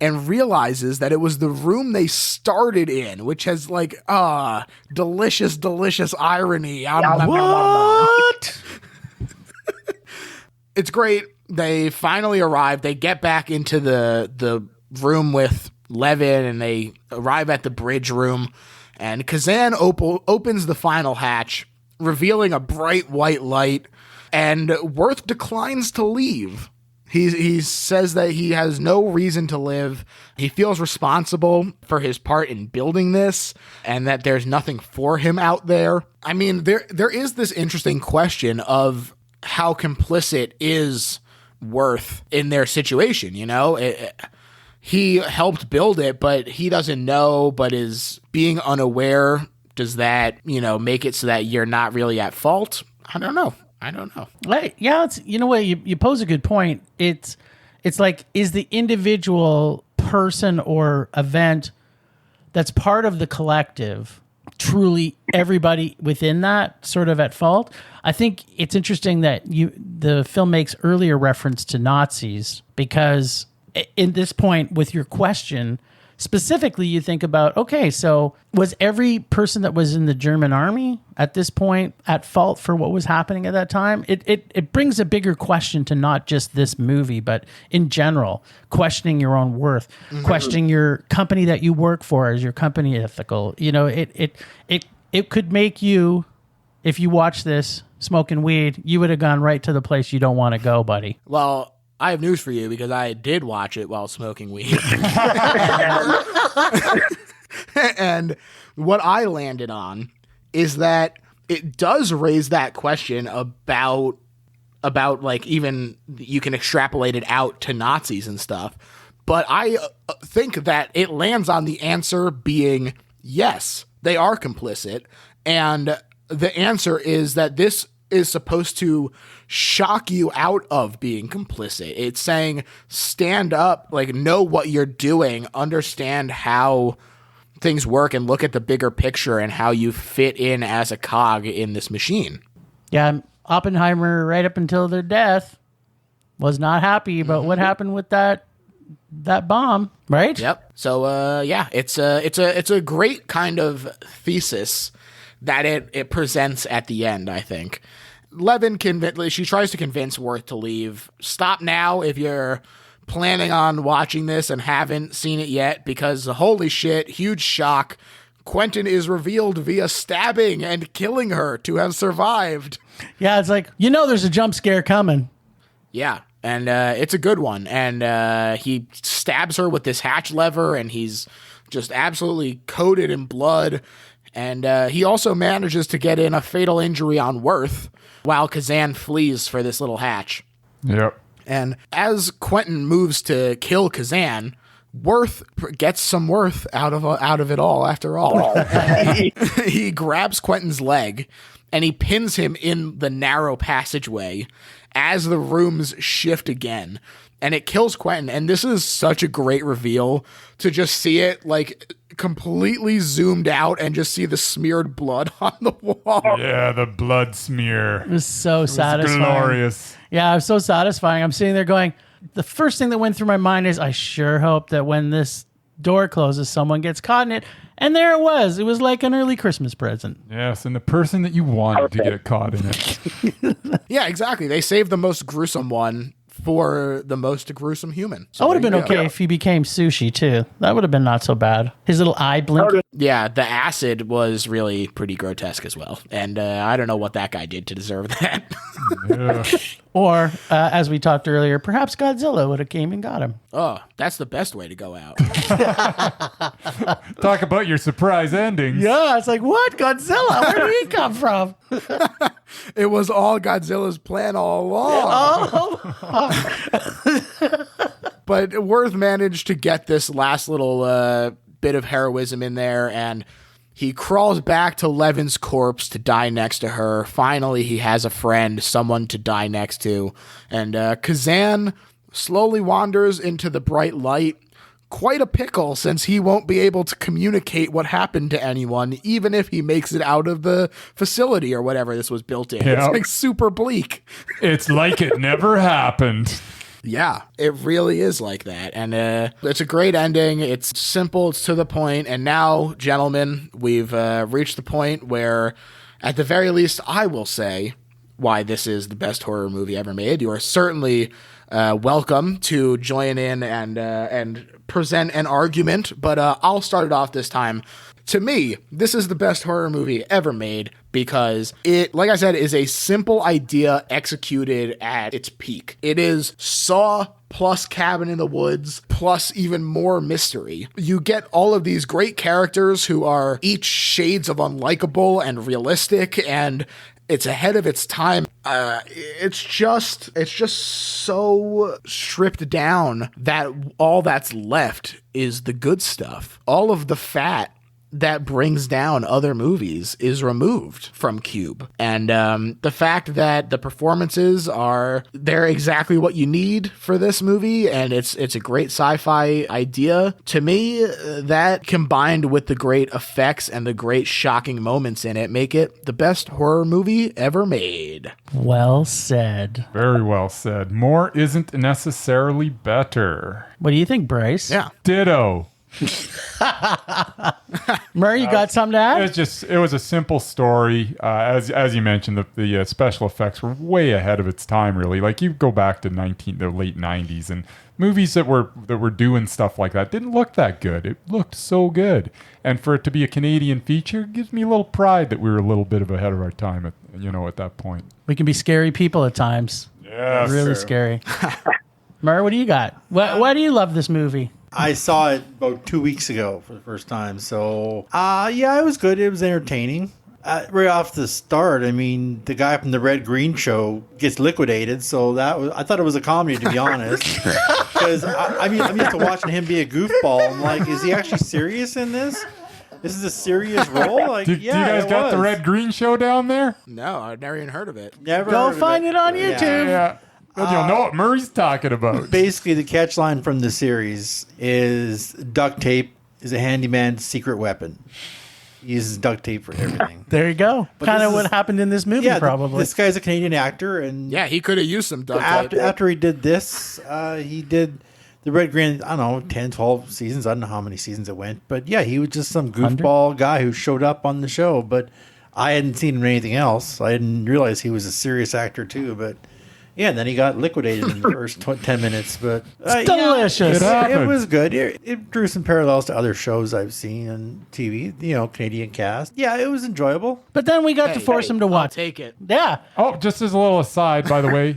and realizes that it was the room they started in, which has like, delicious, delicious irony. What? It's great. They finally arrive. They get back into the room with Levin, and they arrive at the bridge room, and Kazan opens the final hatch, revealing a bright white light, and Worth declines to leave. He says that he has no reason to live. He feels responsible for his part in building this, and that there's nothing for him out there. I mean, there is this interesting question of how complicit is Worth in their situation, you know? He helped build it, but he doesn't know, but is being unaware. Does that, make it so that you're not really at fault? I don't know. Right. Yeah, it's, you know what, you pose a good point. It's like, is the individual person or event that's part of the collective truly everybody within that sort of at fault? I think it's interesting that the film makes earlier reference to Nazis, because in this point with your question, specifically, you think about, okay, so was every person that was in the German army at this point at fault for what was happening at that time? It brings a bigger question to not just this movie, but in general, questioning your own worth, questioning your company that you work for. Is your company ethical? It could make you, if you watch this smoking weed, you would have gone right to the place you don't want to go, buddy. Well, I have news for you, because I did watch it while smoking weed. And what I landed on is that it does raise that question about like, even you can extrapolate it out to Nazis and stuff. But I think that it lands on the answer being yes, they are complicit. And the answer is that this is supposed to shock you out of being complicit. It's saying, stand up, like, know what you're doing, understand how things work, and look at the bigger picture and how you fit in as a cog in this machine. Yeah, Oppenheimer, right up until their death, was not happy about what happened with that bomb, right? Yep. So it's a great kind of thesis that it presents at the end, I think. Levin she tries to convince Worth to leave. Stop now if you're planning on watching this and haven't seen it yet, because holy shit, huge shock. Quentin is revealed via stabbing and killing her to have survived. Yeah, it's like, there's a jump scare coming. Yeah, and it's a good one. And he stabs her with this hatch lever, and he's just absolutely coated in blood. And he also manages to get in a fatal injury on Worth while Kazan flees for this little hatch. Yep. And as Quentin moves to kill Kazan, Worth gets some worth out of it all, after all. He grabs Quentin's leg, and he pins him in the narrow passageway as the rooms shift again. And it kills Quentin. And this is such a great reveal to just see it, like, completely zoomed out and just see the smeared blood on the wall. Yeah, the blood smear. It was so satisfying. Glorious. Yeah, it was so satisfying. I'm sitting there going, the first thing that went through my mind is, I sure hope that when this door closes, someone gets caught in it. And there it was. It was like an early Christmas present. Yes, and the person that you wanted to get caught in it. Yeah, exactly. They saved the most gruesome one for the most gruesome human. So I would have been there you okay if he became Sushi, too. That would have been not so bad. His little eye blink. Yeah, the acid was really pretty grotesque as well. And I don't know what that guy did to deserve that. Yeah. Or, as we talked earlier, perhaps Godzilla would have came and got him. Oh, that's the best way to go out. Talk about your surprise endings. Yeah, it's like, what? Godzilla? Where did he come from? It was all Godzilla's plan all along. But Worth managed to get this last little bit of heroism in there, and he crawls back to Levin's corpse to die next to her. Finally, he has a friend, someone to die next to. And Kazan slowly wanders into the bright light. quite a pickle since he won't be able to communicate what happened to anyone, even if he makes it out of the facility or whatever this was built in. Yeah. It's like super bleak. It's like it never happened. Yeah, it really is like that. And it's a great ending. It's simple, it's to the point. And now, gentlemen, we've reached the point where, at the very least, I will say why this is the best horror movie ever made. You are certainly welcome to join in and present an argument, but I'll start it off this time. To me, this is the best horror movie ever made because it, like I said, is a simple idea executed at its peak. It is Saw plus Cabin in the Woods plus even more mystery. You get all of these great characters who are each shades of unlikable and realistic, and it's ahead of its time. It's just so stripped down that all that's left is the good stuff. All of the fat that brings down other movies is removed from Cube. And the fact that the performances they're exactly what you need for this movie, and it's a great sci-fi idea. To me, that combined with the great effects and the great shocking moments in it make it the best horror movie ever made. Well said. Very well said. More isn't necessarily better. What do you think, Bryce? Yeah. Ditto. Murray, you got something to add? It was a simple story. As you mentioned, the special effects were way ahead of its time. Really, like you go back to the late '90s, and movies that were doing stuff like that didn't look that good. It looked so good, and for it to be a Canadian feature gives me a little pride that we were a little bit ahead of our time. At that point, We can be scary people at times. yes, Really scary. Murray, what do you got? Why do you love this movie? I saw it about 2 weeks ago for the first time. So, yeah, it was good. It was entertaining. Right off the start, I mean, the guy from the Red Green Show gets liquidated. So I thought it was a comedy, to be honest. Because, I'm used to watching him be a goofball. I'm like, is he actually serious in this? This is a serious role? Like, Do you guys got the Red Green Show down there? No, I've never even heard of it. Never Go heard of find it on YouTube. Yeah. You'll know what Murray's talking about. Basically, the catch line from the series is duct tape is a handyman's secret weapon. He uses duct tape for everything. There you go. But Kind of this what is- happened in this movie, probably. This guy's a Canadian actor, and Yeah, he could have used some duct tape. after he did this, he did the Red Green, I don't know, 10, 12 seasons. I don't know how many seasons it went. But yeah, he was just some goofball guy who showed up on the show. But I hadn't seen him in anything else. I didn't realize he was a serious actor too. But yeah, and then he got liquidated in the first 10 minutes. But It's delicious. It happened. it was good. It drew some parallels to other shows I've seen on TV, Canadian cast. Yeah, it was enjoyable. But then we got to force him to I'll watch. take it. Yeah. Oh, just as a little aside, by the way,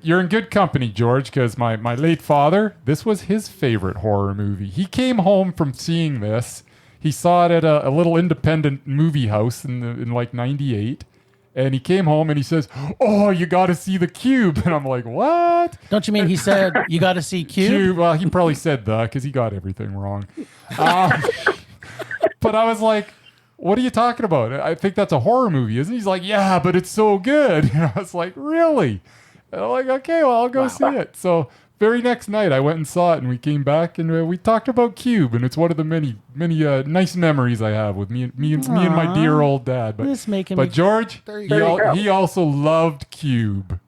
you're in good company, George, because my late father, this was his favorite horror movie. He came home from seeing this. He saw it at a little independent movie house in like '98. And he came home and he says, "Oh, you got to see the Cube." And I'm like, "What?" Don't you mean he said you got to see Cube? Well, he probably said because he got everything wrong. But I was like, "What are you talking about? I think that's a horror movie, isn't it?" He's like, "Yeah, but it's so good." And I was like, "Really?" And I'm like, "Okay, well, I'll go see it." So very next night, I went and saw it, and we came back and we talked about Cube, and it's one of the many nice memories I have with me and my dear old dad. This making But me- George, There you go. he also loved Cube.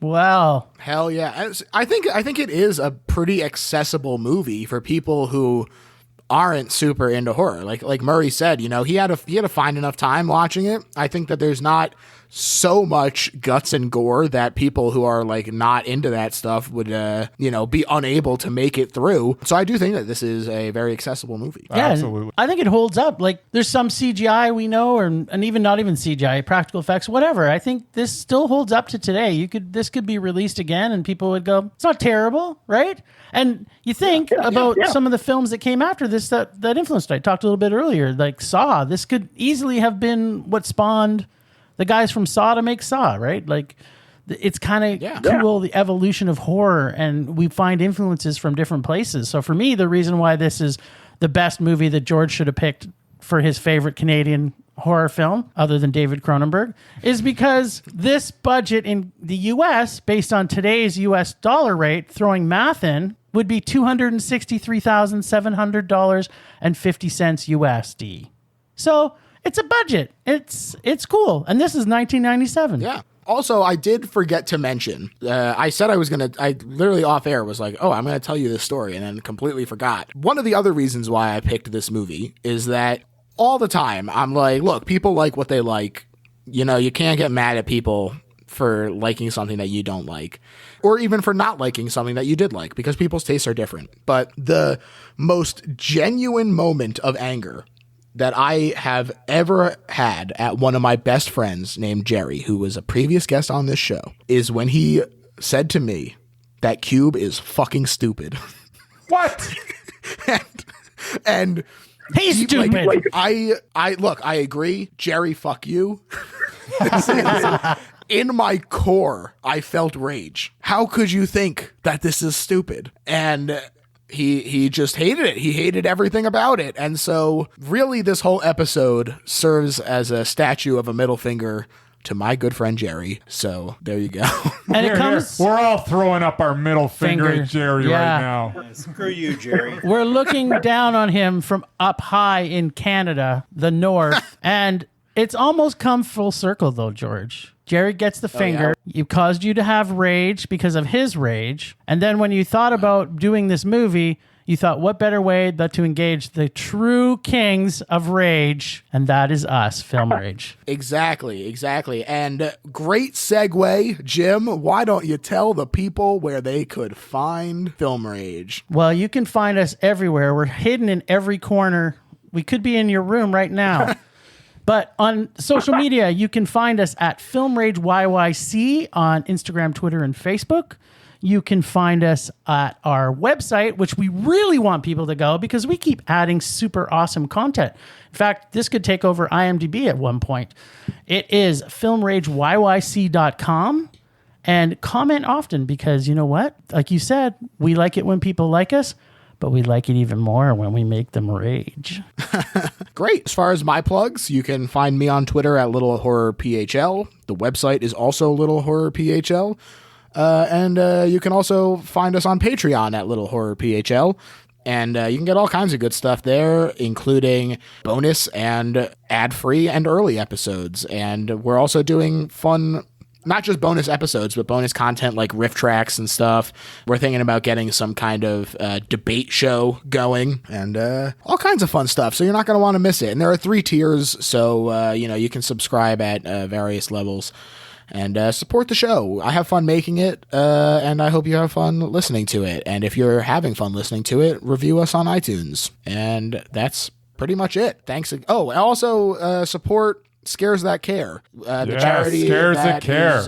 Wow. Hell yeah. I think it is a pretty accessible movie for people who aren't super into horror. Like Murray said, he had to find enough time watching it. I think that there's not so much guts and gore that people who are like not into that stuff would be unable to make it through. So I do think that this is a very accessible movie. Yeah, and Absolutely. I think it holds up. Like, there's some CGI we know, and even not even CGI, practical effects, whatever. I think this still holds up to today. This could be released again, and people would go, "It's not terrible, right?" And you think about some of the films that came after this that influenced it. I talked a little bit earlier, like Saw. This could easily have been what spawned the guys from Saw to make Saw, right? Like, it's kind of cool, the evolution of horror, and we find influences from different places. So for me, the reason why this is the best movie that George should have picked for his favorite Canadian horror film other than David Cronenberg is because this budget in the US, based on today's US dollar rate, throwing math in, would be $263,700.50 USD. So it's a budget. It's cool. And this is 1997. Yeah. Also, I did forget to mention, I said I literally off air was like, oh, I'm going to tell you this story, and then completely forgot. One of the other reasons why I picked this movie is that all the time I'm like, look, people like what they like. You know, you can't get mad at people for liking something that you don't like, or even for not liking something that you did like, because people's tastes are different. But the most genuine moment of anger that I have ever had at one of my best friends named Jerry, who was a previous guest on this show, is when he said to me that Cube is fucking stupid. What? and He's stupid. Like, I agree. Jerry, fuck you. In my core, I felt rage. How could you think that this is stupid? And he just hated it. He hated everything about it. And so really this whole episode serves as a statue of a middle finger to my good friend Jerry. So there you go. And it comes... We're all throwing up our middle finger at Jerry right now. Screw you, Jerry. We're looking down on him from up high in Canada, the north, and it's almost come full circle though, George. Jerry gets the finger. It caused you to have rage because of his rage. And then when you thought about doing this movie, you thought, what better way than to engage the true kings of rage? And that is us, Film Rage. Exactly. And great segue, Jim. Why don't you tell the people where they could find Film Rage? Well, you can find us everywhere. We're hidden in every corner. We could be in your room right now. But on social media, you can find us at Film Rage YYC on Instagram, Twitter, and Facebook. You can find us at our website, which we really want people to go because we keep adding super awesome content. In fact, this could take over IMDb at one point. It is filmrageyyc.com. And comment often because you know what? Like you said, we like it when people like us, but we like it even more when we make them rage. Great. As far as my plugs, you can find me on Twitter at Little Horror PHL. The website is also Little Horror PHL. And you can also find us on Patreon at Little Horror PHL. And you can get all kinds of good stuff there, including bonus and ad-free and early episodes. And we're also doing fun, not just bonus episodes, but bonus content like riff tracks and stuff. We're thinking about getting some kind of debate show going and all kinds of fun stuff. So you're not going to want to miss it. And there are 3 tiers, so you can subscribe at various levels and support the show. I have fun making it, and I hope you have fun listening to it. And if you're having fun listening to it, review us on iTunes. And that's pretty much it. Thanks. Oh, and also support Scares That Care. The charity Scares That Care.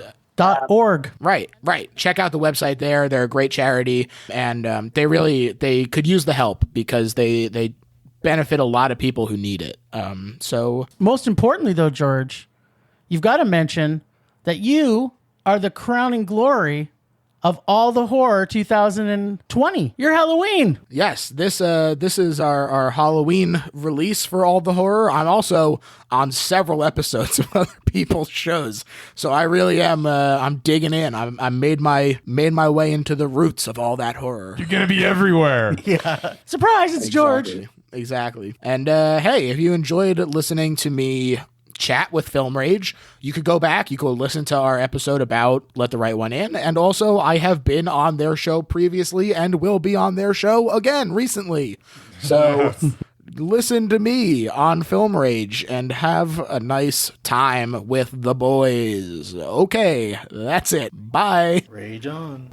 .org. Right. Check out the website there. They're a great charity, and they could use the help because they benefit a lot of people who need it. So most importantly, though, George, you've got to mention that you are the crowning glory of all the horror 2020. You're Halloween. Yes, this is our Halloween release for all the horror. I'm also on several episodes of other people's shows, so I really am. I'm digging in. I'm made my way into the roots of all that horror. You're gonna be everywhere. Yeah. Surprise! It's George. Exactly. And hey, if you enjoyed listening to me chat with Film Rage, you could go back, you could listen to our episode about Let the Right One In, and also I have been on their show previously and will be on their show again recently. So listen to me on Film Rage and have a nice time with the boys. Okay, that's it. Bye. Rage on.